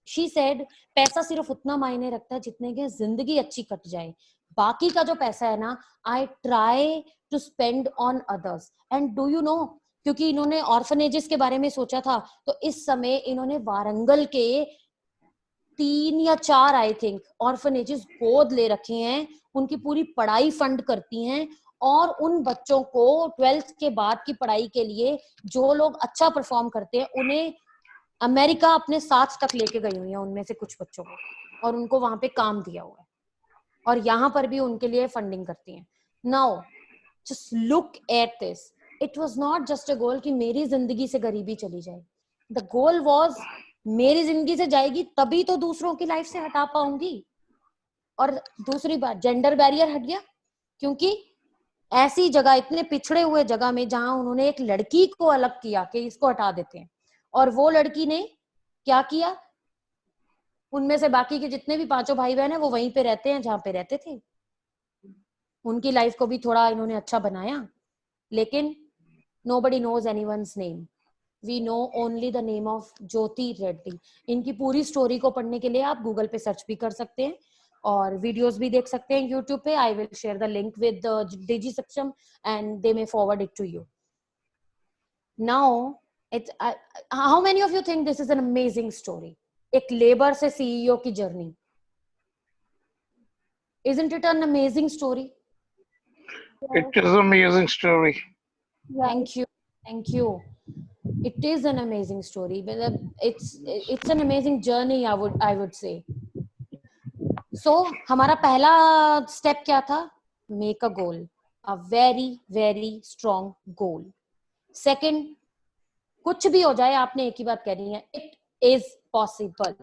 She said पैसा सिर्फ उतना मायने रखता है जितने की जिंदगी अच्छी कट जाए. बाकी का जो पैसा है ना, I try to spend on others. And do you know, क्योंकि इन्होंने ऑर्फनेजेस के बारे में सोचा था, तो इस समय इन्होंने वारंगल के 3 या 4 आई थिंक ऑर्फनेजेस गोद ले रखे हैं. उनकी पूरी पढ़ाई फंड करती हैं और उन बच्चों को 12th के बाद की पढ़ाई के लिए जो लोग अच्छा परफॉर्म करते हैं उन्हें अमेरिका अपने साथ तक लेके गई हुई है, उनमें से कुछ बच्चों को, और उनको वहां पे काम दिया हुआ है और यहाँ पर भी उनके लिए फंडिंग करती हैं. Now just look at this. It was not just a goal कि मेरी जिंदगी से गरीबी चली जाए. द गोल वाज मेरी जिंदगी से जाएगी तभी तो दूसरों की लाइफ से हटा पाऊंगी. और दूसरी बात, जेंडर बैरियर हट गया, क्योंकि ऐसी जगह, इतने पिछड़े हुए जगह में जहां उन्होंने एक लड़की को अलग किया कि इसको हटा देते हैं, और वो लड़की ने क्या किया, उनमें से बाकी के जितने भी 5 भाई बहन है वो वहीं पे रहते हैं जहां पे रहते थे. उनकी लाइफ को भी थोड़ा इन्होंने अच्छा बनाया. लेकिन nobody knows anyone's name. We know only the name of ज्योति रेड्डी. इनकी पूरी स्टोरी को पढ़ने के लिए आप गूगल पे सर्च भी कर सकते हैं और वीडियोस भी देख सकते हैं यूट्यूब पे. I will share the link with Digi Saksham and they may forward it to you. Now it's, how many of you think this is an amazing story? एक लेबर से सीईओ की journey. Isn't it an amazing story? It is an amazing story. Thank you, thank you. It is an amazing story. It's an amazing journey, I would say. So हमारा पहला step क्या था? Make a goal, a very very strong goal. Second, कुछ भी हो जाए आपने एक ही बात कहनी है, it is possible.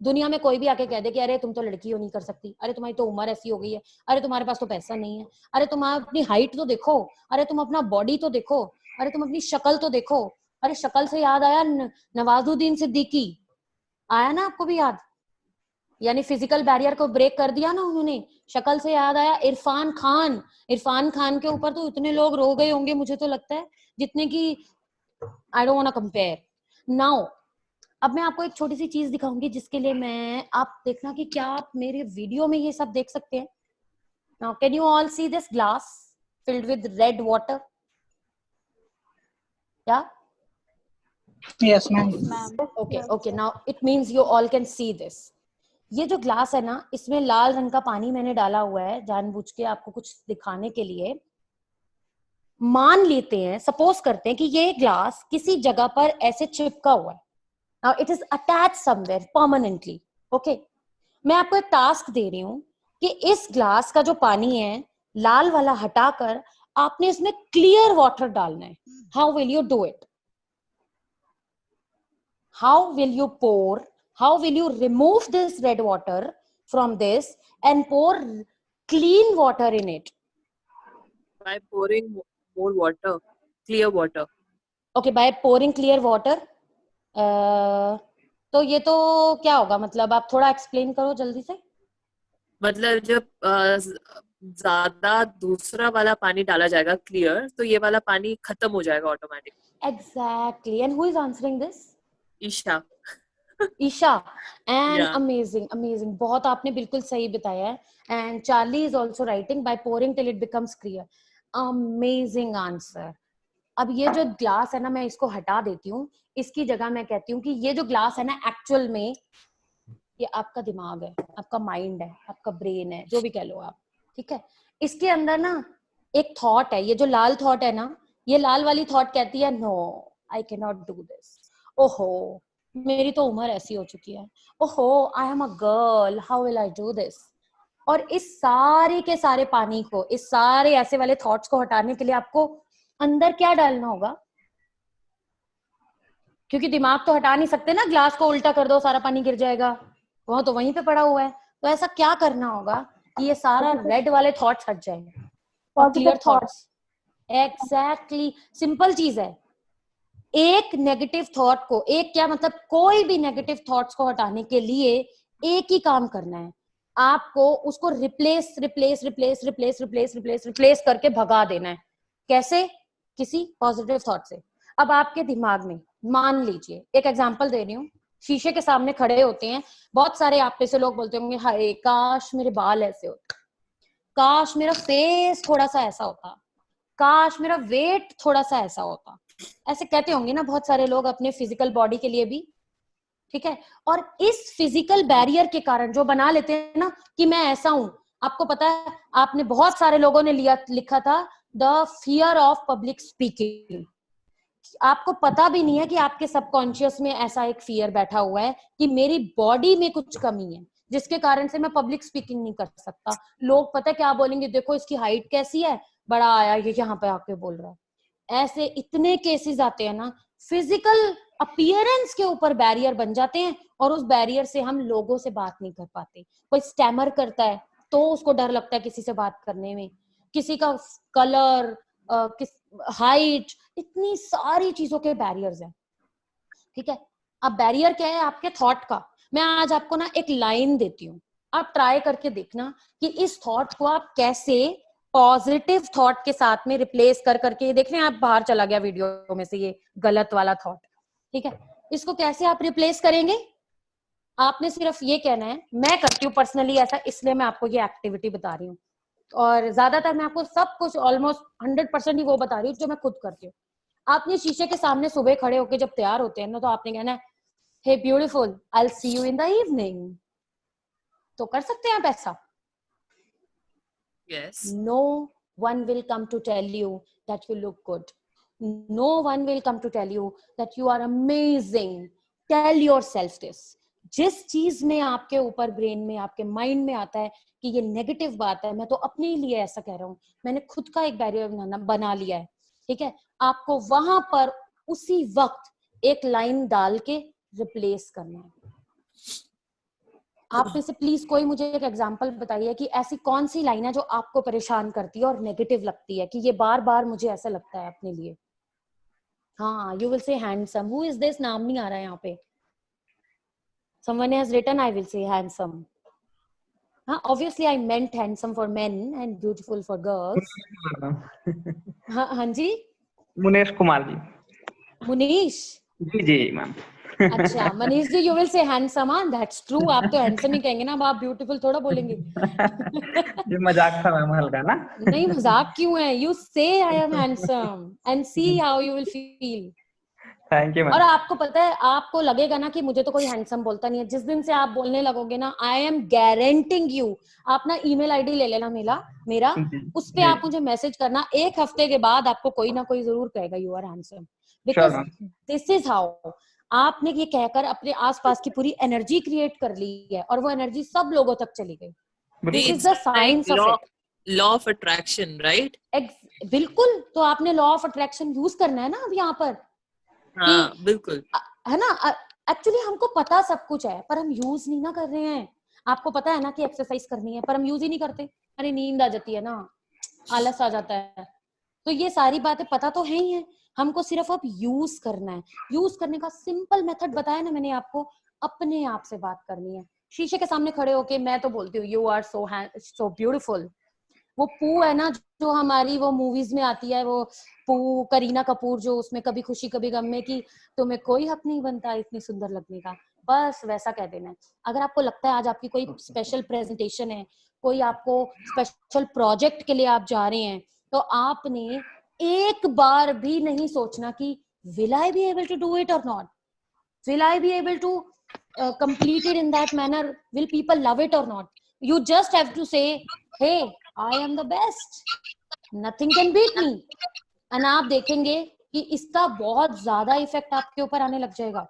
दुनिया में कोई भी आके कह दे कि अरे तुम तो लड़की हो नहीं कर सकती, अरे तुम्हारी तो उम्र ऐसी हो गई है, अरे तुम्हारे पास तो पैसा नहीं है, अरे तुम अपनी हाइट तो देखो, अरे तुम अपना बॉडी तो देखो, अरे तुम अपनी शक्ल तो देखो. अरे शक्ल से याद आया, नवाजुद्दीन सिद्दीकी आया ना, आपको भी याद? यानी फिजिकल बैरियर को ब्रेक कर दिया ना उन्होंने. शक्ल से याद आया इरफान खान. इरफान खान के ऊपर तो इतने लोग रो गए होंगे, मुझे तो लगता है, जितने की I don't want to compare. Now अब मैं आपको एक छोटी सी चीज दिखाऊंगी जिसके लिए मैं, आप देखना कि क्या आप मेरे वीडियो में ये सब देख सकते हैं. Now can you all see this glass filled with red water? Yeah? Yes, ma'am. Okay. Now it means you all can see this. ये जो ग्लास है ना, इसमें लाल रंग का पानी मैंने डाला हुआ है जानबूझ के आपको कुछ दिखाने के लिए. मान लेते हैं, सपोज करते हैं कि ये ग्लास किसी जगह पर ऐसे चिपका हुआ है. Now it is attached somewhere permanently. Okay? मैं आपको एक टास्क दे रही हूं कि इस ग्लास का जो पानी है लाल वाला हटाकर आपने इसमें क्लियर वाटर डालना है. How will you do it? How will you pour? How will you remove this red water from this and pour clean water in it? By pouring more water, clear water. Okay, by pouring clear water. तो ये तो क्या होगा, मतलब आप थोड़ा explain करो जल्दी से. मतलब जब ज्यादा दूसरा वाला पानी डाला जाएगा क्लियर, तो ये वाला पानी खत्म हो जाएगा automatic. Exactly. And who is answering this? Isha. Isha. And Yeah. amazing. बहुत आपने बिल्कुल सही बताया है. And Charlie is also writing by pouring till it becomes clear. Amazing answer. अब ये जो ग्लास है ना, मैं इसको हटा देती हूँ. इसकी जगह मैं कहती हूँ कि ये जो ग्लास है ना, एक्चुअल में ये आपका दिमाग है, आपका माइंड है, आपका ब्रेन है, जो भी कह लो आप. ठीक है? इसके अंदर ना एक थॉट है. ये जो लाल थॉट है ना, ये लाल वाली थॉट कहती है no, I can not do this. ओहो, मेरी तो उम्र ऐसी हो चुकी है, ओहो I am a girl, how will I do this. और इस सारे के सारे पानी को, इस सारे ऐसे वाले थॉट्स को हटाने के लिए आपको अंदर क्या डालना होगा? क्योंकि दिमाग तो हटा नहीं सकते ना, ग्लास को उल्टा कर दो सारा पानी गिर जाएगा, वह तो वहीं पे पड़ा हुआ है। तो ऐसा क्या करना होगा कि ये सारा रेड वाले थॉट्स हट जाएंगे और क्लियर थॉट्स। एग्जैक्टली, सिंपल चीज है। एक नेगेटिव थॉट को, एक क्या मतलब, कोई भी नेगेटिव थॉट्स को हटाने के लिए एक ही काम करना है, आपको उसको replace replace replace replace replace replace replace करके भगा देना है। कैसे? किसी पॉजिटिव थॉट से। अब आपके दिमाग में, मान लीजिए, एक एग्जांपल दे रही हूँ, शीशे के सामने खड़े होते हैं, बहुत सारे आप में से लोग बोलते होंगे हाय काश मेरे बाल ऐसे होते, काश मेरा फेस थोड़ा सा ऐसा होता, काश मेरा वेट थोड़ा सा ऐसा होता। ऐसे कहते होंगे ना बहुत सारे लोग अपने फिजिकल बॉडी के लिए भी, ठीक है। और इस फिजिकल बैरियर के कारण जो बना लेते हैं ना कि मैं ऐसा हूं, आपको पता है, आपने बहुत सारे लोगों ने लिखा था the fear of public speaking. आपको पता भी नहीं है कि आपके सबकॉन्शियस में ऐसा एक फियर बैठा हुआ है कि मेरी बॉडी में कुछ कमी है जिसके कारण से मैं पब्लिक स्पीकिंग नहीं कर सकता। लोग पता है क्या बोलेंगे, देखो इसकी हाइट कैसी है, बड़ा आया ये यहाँ पे आके बोल रहा है। ऐसे इतने केसेस आते हैं ना, फिजिकल अपीयरेंस के ऊपर बैरियर बन जाते हैं और उस बैरियर से हम लोगों से बात नहीं कर पाते। कोई स्टैमर करता है तो उसको डर लगता है किसी से बात करने में, किसी का कलर, हाइट, इतनी सारी चीजों के बैरियर्स हैं, ठीक है। अब बैरियर क्या है? आपके थॉट का। मैं आज आपको ना एक लाइन देती हूँ, आप ट्राई करके देखना कि इस थॉट को आप कैसे पॉजिटिव थॉट के साथ में रिप्लेस कर करके, देख रहे हैं आप बाहर चला गया वीडियो में से ये गलत वाला थॉट, ठीक है। इसको कैसे आप रिप्लेस करेंगे? आपने सिर्फ ये कहना है, मैं करती हूँ पर्सनली ऐसा, इसलिए मैं आपको ये एक्टिविटी बता रही हूँ, और ज्यादातर मैं आपको सब कुछ ऑलमोस्ट 100% ही वो बता रही हूँ जो मैं खुद करती हूँ। आपने शीशे के सामने सुबह खड़े होके जब तैयार होते हैं ना, तो आपने कहना है hey beautiful, I will see you in the evening. तो कर सकते हैं आप ऐसा? Yes. No one will come to tell you that you look good. No one will come to tell you that you are amazing. Tell yourself this. जिस चीज में आपके ऊपर ब्रेन में, आपके माइंड में आता है कि ये नेगेटिव बात है, मैं तो अपने लिए ऐसा कह रहा हूँ, मैंने खुद का एक बैरियर बना लिया है, ठीक है, आपको वहां पर उसी वक्त एक लाइन डाल के रिप्लेस करना है। आप में से प्लीज कोई मुझे एक एग्जांपल बताइए कि ऐसी कौन सी लाइन है जो आपको परेशान करती है और नेगेटिव लगती है कि ये बार बार मुझे ऐसा लगता है अपने लिए। हाँ, you will say handsome. Who is this? नाम नहीं आ रहा है यहाँ पे। someone has written I will say handsome. हाँ, obviously I meant handsome for men and beautiful for girls. हाँ हाँ जी, मुनेश कुमार जी। मुनीश। जी जी मैम। अच्छा Manish ji, you will say handsome. हाँ दैट्स ट्रू, आप तो हैंडसम ही कहेंगे ना, अब आप ब्यूटीफुल थोड़ा बोलेंगे। ये मजाक था मैम, हल्का ना। नहीं मजाक क्यों है, यू से I am handsome and see how you will feel. Thank you और मैम। आपको पता है, आपको लगेगा ना कि मुझे तो कोई हैंडसम बोलता नहीं है, जिस दिन से आप बोलने लगोगे ना, आई एम गारंटिंग यू, आप ना ईमेल आईडी ले लेना मेरा, उस पे आप मुझे मैसेज करना, एक हफ्ते के बाद आपको कोई ना कोई जरूर कहेगा you are handsome, because this is how. आपने ये कहकर अपने आसपास की पूरी एनर्जी क्रिएट कर ली है और वो एनर्जी सब लोगों तक चली गई। This is the science of it. Law of attraction, right? बिल्कुल। तो आपने लॉ ऑफ अट्रैक्शन यूज करना है ना अब यहाँ पर। हाँ बिल्कुल, है ना। एक्चुअली हमको पता सब कुछ है पर हम यूज नहीं ना कर रहे हैं। आपको पता है ना कि एक्सरसाइज करनी है पर हम यूज ही नहीं करते। अरे नींद आ जाती है ना, आलस आ जाता है। तो ये सारी बातें पता तो है ही है, हमको सिर्फ अब यूज करना है। यूज करने का सिंपल मेथड बताया ना मैंने आपको, अपने आप से बात करनी है। शीशे के सामने खड़े होके मैं तो बोलती हूँ यू आर सो ब्यूटीफुल। वो पू है ना जो हमारी वो मूवीज में आती है, वो पू करीना कपूर, जो उसमें कभी खुशी कभी गम में कि तुम्हें कोई हक नहीं बनता इतनी सुंदर लगने का, बस वैसा कह देना है। अगर आपको लगता है आज आपकी कोई स्पेशल प्रेजेंटेशन है, कोई आपको स्पेशल प्रोजेक्ट के लिए आप जा रहे हैं, तो आपने एक बार भी नहीं सोचना कि will I be able to do it और not, will I be able to complete it in that manner, will people love it or not. You just have to say hey I am the best, nothing can beat me, and आप देखेंगे कि इसका बहुत ज्यादा effect आपके ऊपर आने लग जाएगा।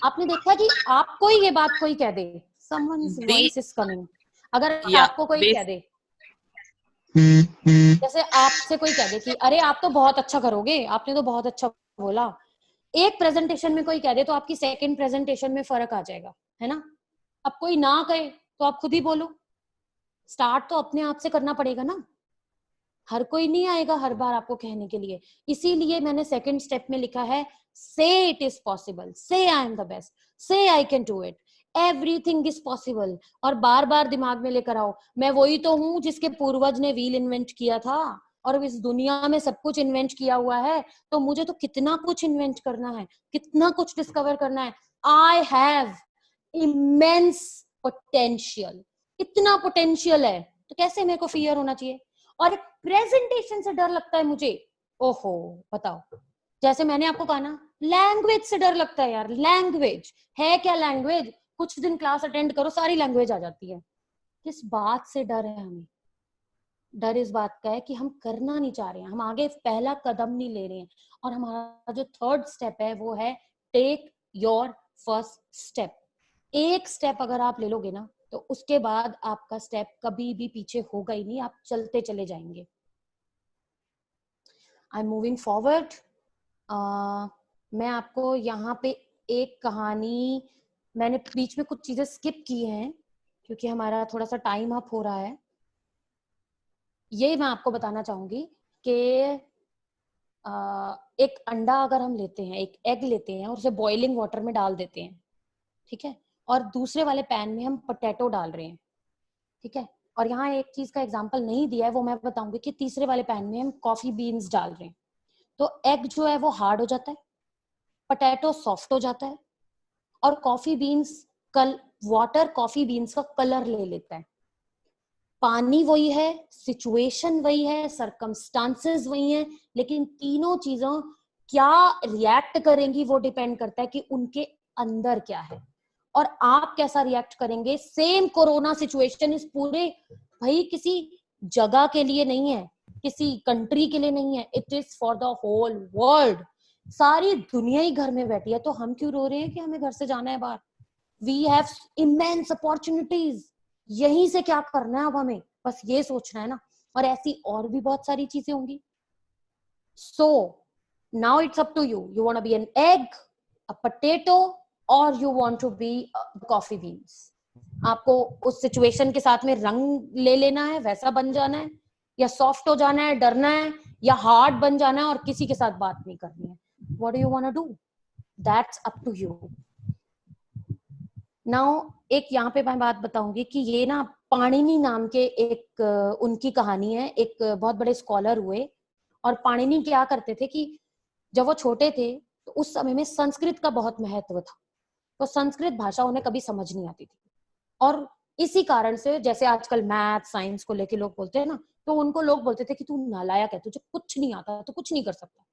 आपने देखा कि आपको ही ये बात कोई कह दे, someone's Be- voice is coming, अगर Yeah, आपको कोई bas- कह दे, जैसे आपसे कोई कह दे कि अरे आप तो बहुत अच्छा करोगे, आपने तो बहुत अच्छा बोला, एक प्रेजेंटेशन में कोई कह दे तो आपकी सेकंड प्रेजेंटेशन में फर्क आ जाएगा, है ना। अब कोई ना कहे तो आप खुद ही बोलो, स्टार्ट तो अपने आप से करना पड़ेगा ना, हर कोई नहीं आएगा हर बार आपको कहने के लिए। इसीलिए मैंने सेकंड स्टेप में लिखा है से इट इज पॉसिबल, से आई एम द बेस्ट, से I can do it, everything is possible. और बार बार दिमाग में लेकर आओ, मैं वही तो हूं जिसके पूर्वज ने व्हील इन्वेंट किया था, और इस दुनिया में सब कुछ इन्वेंट किया हुआ है, तो मुझे तो कितना कुछ इन्वेंट करना है, कितना कुछ डिस्कवर करना है। आई हैव इमेंस पोटेंशियल, इतना पोटेंशियल है, तो कैसे मेरे को फियर होना चाहिए। और प्रेजेंटेशन से डर लगता है मुझे, ओहो बताओ, जैसे मैंने आपको कहा ना, लैंग्वेज से डर लगता है यार। लैंग्वेज है क्या? लैंग्वेज कुछ दिन क्लास अटेंड करो, सारी लैंग्वेज आ जाती है। किस बात से डर है हमें? डर इस बात का है कि हम करना नहीं चाह रहे हैं, हम आगे पहला कदम नहीं ले रहे हैं। और हमारा जो थर्ड स्टेप है वो है टेक योर फर्स्ट स्टेप। एक स्टेप अगर आप ले लोगे ना, तो उसके बाद आपका स्टेप कभी भी पीछे होगा ही नहीं, आप चलते चले जाएंगे। I am moving forward. मैं आपको यहाँ पे एक कहानी, मैंने बीच में कुछ चीजें स्किप की हैं क्योंकि हमारा थोड़ा सा टाइम अप हो रहा है। ये मैं आपको बताना चाहूंगी कि एक अंडा अगर हम लेते हैं, एक एग लेते हैं और उसे बॉइलिंग वाटर में डाल देते हैं, ठीक है, और दूसरे वाले पैन में हम पोटैटो डाल रहे हैं, ठीक है, और यहाँ एक चीज का एग्जांपल नहीं दिया है, वो मैं बताऊंगी कि तीसरे वाले पैन में हम कॉफी बीन्स डाल रहे हैं, तो एग जो है वो हार्ड हो जाता है, पोटैटो सॉफ्ट हो जाता है, और coffee beans water coffee beans का कलर ले लेता है। पानी वही है, सिचुएशन वही है, सरकमस्टांसेस वही है, लेकिन तीनों चीजों क्या रिएक्ट करेंगी वो डिपेंड करता है कि उनके अंदर क्या है और आप कैसा रिएक्ट करेंगे। सेम कोरोना सिचुएशन इस पूरे, भाई किसी जगह के लिए नहीं है, किसी कंट्री के लिए नहीं है, it is for the whole world. सारी दुनिया ही घर में बैठी है, तो हम क्यों रो रहे हैं कि हमें घर से जाना है बाहर? वी हैव इमेंस अपॉर्चुनिटीज, यहीं से क्या करना है अब हमें, बस ये सोचना है ना, और ऐसी और भी बहुत सारी चीजें होंगी। So now it's up to you, you want to be an egg, a potato, और you want to be coffee beans. आपको उस सिचुएशन के साथ में रंग ले लेना है, वैसा बन जाना है, या सॉफ्ट हो जाना है, डरना है, या हार्ड बन जाना है और किसी के साथ बात नहीं करनी है। What do you want to do? That's up to you. Now एक यहाँ पे मैं बात बताऊंगी कि ये ना पाणिनि नाम के एक उनकी कहानी है। एक बहुत बड़े स्कॉलर हुए, और पाणिनि क्या करते थे कि जब वो छोटे थे तो उस समय में संस्कृत का बहुत महत्व था, तो संस्कृत भाषा उन्हें कभी समझ नहीं आती थी, और इसी कारण से जैसे आजकल मैथ साइंस को लेके लोग बोलते हैं ना, तो उनको लोग बोलते थे कि तू नालायक है, तुझे कुछ नहीं आता, तो कुछ नहीं कर सकता।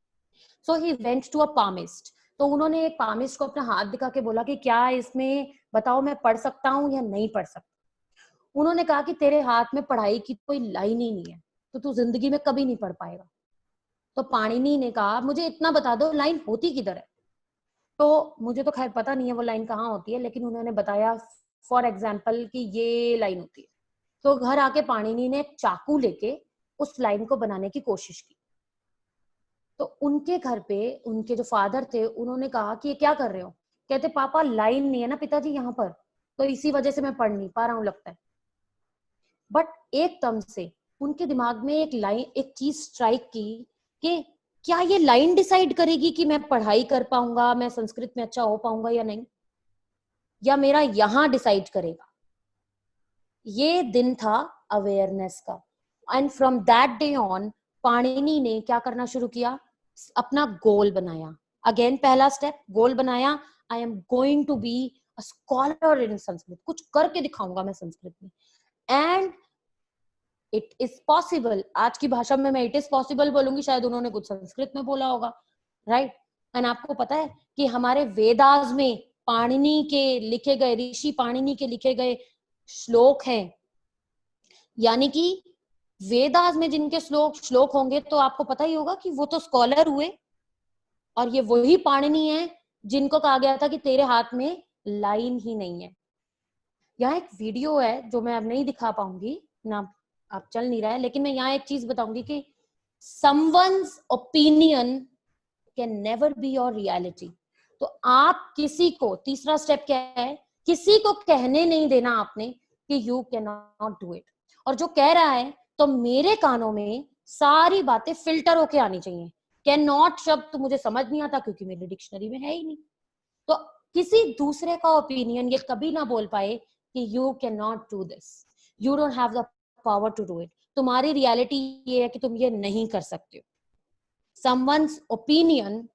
So he went to a palmist, तो उन्होंने एक पामिस्ट को अपना हाथ दिखा के बोला कि क्या इसमें बताओ मैं पढ़ सकता हूँ या नहीं पढ़ सकता। उन्होंने कहा कि तेरे हाथ में पढ़ाई की कोई लाइन ही नहीं है, तो तू जिंदगी में कभी नहीं पढ़ पाएगा। तो पाणिनि ने कहा मुझे इतना बता दो लाइन होती किधर है। तो मुझे तो खैर पता नहीं है वो लाइन कहाँ होती है, लेकिन उन्होंने बताया फॉर एग्जाम्पल कि ये लाइन होती है। तो घर आके पाणिनि ने चाकू लेके उस लाइन को बनाने की कोशिश की। तो उनके घर पे उनके जो फादर थे उन्होंने कहा कि ये क्या कर रहे हो? कहते पापा लाइन नहीं है ना पिताजी यहाँ पर, तो इसी वजह से मैं पढ़ नहीं पा रहा हूँ लगता है। बट एकदम से उनके दिमाग में एक लाइन, एक चीज स्ट्राइक की कि क्या ये लाइन डिसाइड करेगी कि मैं पढ़ाई कर पाऊंगा, मैं संस्कृत में अच्छा हो पाऊंगा या नहीं, या मेरा यहाँ डिसाइड करेगा? ये दिन था अवेयरनेस का। And from that day on Panini ने क्या करना शुरू किया, अपना गोल बनाया। अगेन पहला स्टेप गोल बनाया, I am going to be a scholar in Sanskrit, कुछ करके दिखाऊंगा मैं संस्कृत में। एंड इट इज पॉसिबल, आज की भाषा में मैं इट इज पॉसिबल बोलूंगी, शायद उन्होंने कुछ संस्कृत में बोला होगा, राइट। एंड आपको पता है कि हमारे वेदास में पाणिनि के लिखे गए, ऋषि पाणिनि के लिखे गए श्लोक हैं, यानी कि वेदास में जिनके श्लोक होंगे तो आपको पता ही होगा कि वो तो स्कॉलर हुए, और ये वही पाणिनि है जिनको कहा गया था कि तेरे हाथ में लाइन ही नहीं है। यहाँ एक वीडियो है जो मैं अब नहीं दिखा पाऊंगी ना, आप चल नहीं रहा है, लेकिन मैं यहाँ एक चीज बताऊंगी कि someone's opinion can never be your reality। तो आप किसी को, तीसरा स्टेप क्या है, किसी को कहने नहीं देना आपने कि you can not do it. और जो कह रहा है तो मेरे कानों में सारी बातें फिल्टर होके आनी चाहिए। कैन नॉट शब्द तो मुझे समझ नहीं आता क्योंकि मेरी डिक्शनरी में है ही नहीं। तो किसी दूसरे का ओपिनियन ये कभी ना बोल पाए कि you can not do this, you don't have the power to do it. तुम्हारी रियलिटी ये है कि तुम ये नहीं कर सकते हो। someone's opinion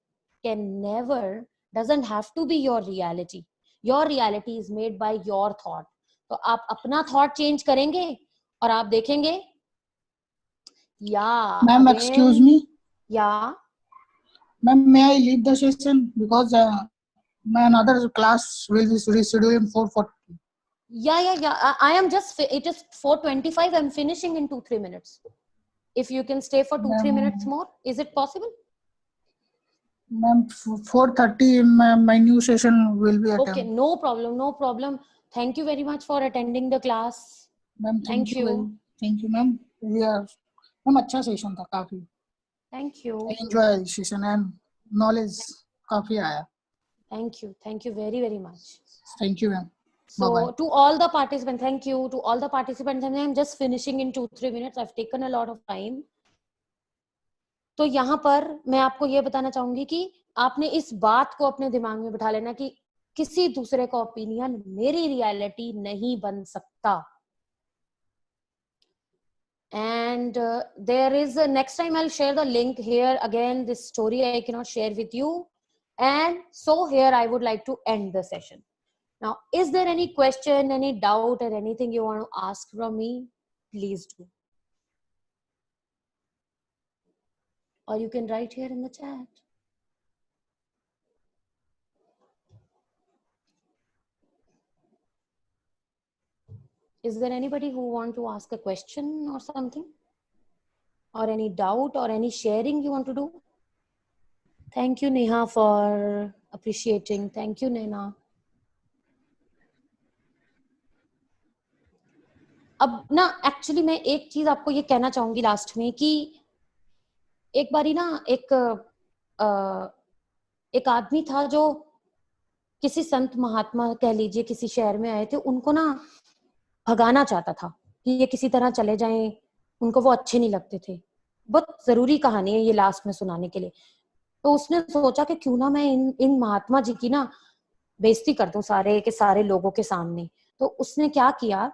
can never, doesn't have to be your reality। your reality is made by your thought। तो आप अपना थॉट चेंज करेंगे और आप देखेंगे या Ma'am, excuse me. या Ma'am, may I leave the session because my another class will be rescheduled in 4:40. yeah, I am just, it is 4:25, I'm finishing in 2-3 minutes। if you can stay for 2-3 minutes more, is it possible? Ma'am, 4:30 my new session will be Okay, attended. no problem, thank you very much for attending the class। Ma'am, Thank you। Thank you, ma'am. Ma'am, अच्छा session था काफी। Thank you। I enjoy session and knowledge काफी आया। Thank you very much। Thank you, ma'am. So Bye-bye. to all the participants, thank you to all the participants, and I'm just finishing in 2-3 minutes, I've taken a lot of time। तो यहाँ पर मैं आपको ये बताना चाहूंगी कि आपने इस बात को अपने दिमाग में बिठा लेना कि किसी दूसरे का ओपिनियन मेरी रियलिटी नहीं बन सकता। and there is next time I'll share the link here again, this story I cannot share with you, and so here I would like to end the session now। is there any question, any doubt, or anything you want to ask from me? Please do, or you can write here in the chat। is there anybody who want to ask a question or something, or any doubt or any sharing you want to do? Thank you Neha for appreciating, thank you Naina। अब ना actually मैं एक चीज आपको ये कहना चाहूंगी last में कि एक बारी ना एक आदमी था जो किसी संत महात्मा कह लीजिए किसी शहर में आए थे, उनको ना भगाना चाहता था कि ये किसी तरह चले जाएं, उनको वो अच्छे नहीं लगते थे। बहुत जरूरी कहानी है ये लास्ट में सुनाने के लिए। तो उसने सोचा कि क्यों ना मैं इन महात्मा जी की ना बेइज्जती कर दूं सारे के सारे लोगों के सामने। तो उसने क्या किया,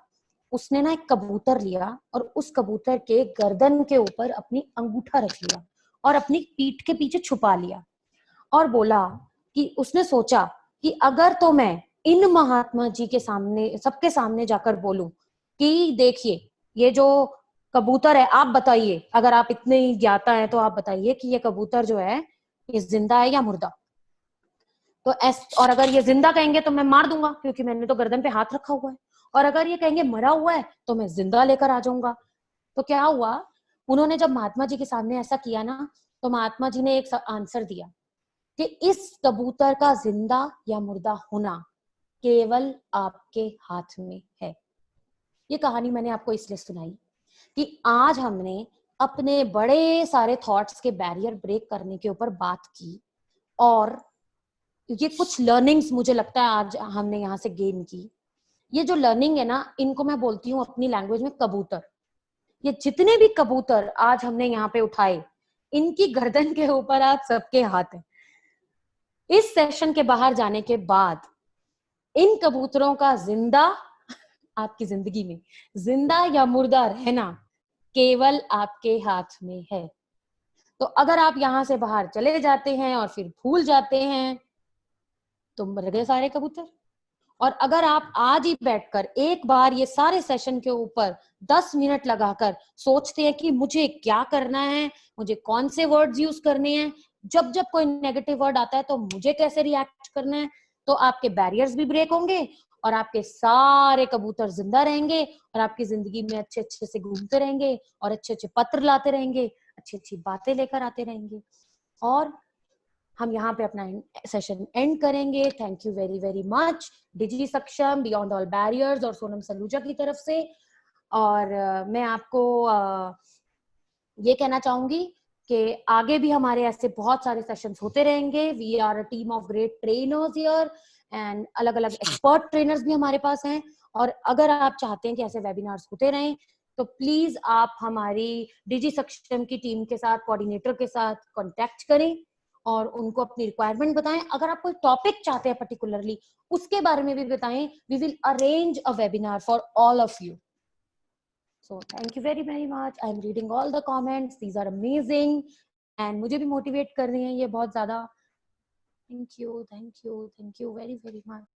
उसने ना एक कबूतर लिया और उस कबूतर के गर्दन के ऊपर अपनी अंगूठा रख लिया और अपनी पीठ के पीछे छुपा लिया और बोला कि उसने सोचा कि अगर तो मैं इन महात्मा जी के सामने, सबके सामने जाकर बोलूं कि देखिए ये जो कबूतर है, आप बताइए, अगर आप इतने ही ज्ञाता हैं तो आप बताइए कि ये कबूतर जो है ये जिंदा है या मुर्दा। तो और अगर ये जिंदा कहेंगे तो मैं मार दूंगा क्योंकि मैंने तो गर्दन पे हाथ रखा हुआ है, और अगर ये कहेंगे मरा हुआ है तो मैं जिंदा लेकर आ जाऊंगा। तो क्या हुआ, उन्होंने जब महात्मा जी के सामने ऐसा किया ना, तो महात्मा जी ने एक आंसर दिया कि इस कबूतर का जिंदा या मुर्दा होना केवल आपके हाथ में है। ये कहानी मैंने आपको इसलिए सुनाई कि आज हमने अपने बड़े सारे थॉट्स के बैरियर ब्रेक करने के ऊपर बात की, और ये कुछ लर्निंग्स मुझे लगता है आज हमने यहाँ से गेन की। ये जो लर्निंग है ना, इनको मैं बोलती हूँ अपनी लैंग्वेज में कबूतर। ये जितने भी कबूतर आज हमने यहाँ पे उठाए, इनकी गर्दन के ऊपर आज सबके हाथ हैं। इस सेशन के बाहर जाने के बाद इन कबूतरों का जिंदा आपकी जिंदगी में जिंदा या मुर्दा रहना केवल आपके हाथ में है। तो अगर आप यहाँ से बाहर चले जाते हैं और फिर भूल जाते हैं तो मर गए सारे कबूतर। और अगर आप आज ही बैठकर एक बार ये सारे सेशन के ऊपर 10 मिनट लगाकर सोचते हैं कि मुझे क्या करना है, मुझे कौन से वर्ड्स यूज करने हैं, जब जब कोई नेगेटिव वर्ड आता है तो मुझे कैसे रिएक्ट करना है, तो आपके बैरियर्स भी ब्रेक होंगे और आपके सारे कबूतर जिंदा रहेंगे और आपकी जिंदगी में अच्छे अच्छे से घूमते रहेंगे और अच्छे अच्छे पत्र लाते रहेंगे, अच्छी अच्छी बातें लेकर आते रहेंगे। और हम यहाँ पे अपना सेशन एंड करेंगे. Thank you very very much Digi Saksham, beyond all barriers और सोनम सलूजा की तरफ से. और मैं आपको ये कहना चाहूंगी कि आगे भी हमारे ऐसे बहुत सारे सेशंस होते रहेंगे. We are a team of great trainers here and अलग अलग एक्सपर्ट ट्रेनर्स भी हमारे पास हैं. और अगर आप चाहते हैं कि ऐसे वेबिनार्स होते रहें तो प्लीज आप हमारी डिजी सक्षम की टीम के साथ, कोऑर्डिनेटर के साथ कांटेक्ट करें और उनको अपनी रिक्वायरमेंट बताएं. अगर आप कोई टॉपिक चाहते हैं पर्टिकुलरली, उसके बारे में भी बताएं. We will arrange a webinar for all of you. So thank you very very much. I'm reading all the comments. These are amazing and मुझे भी मोटिवेट कर रही हैं ये बहुत ज्यादा. Thank you very very much.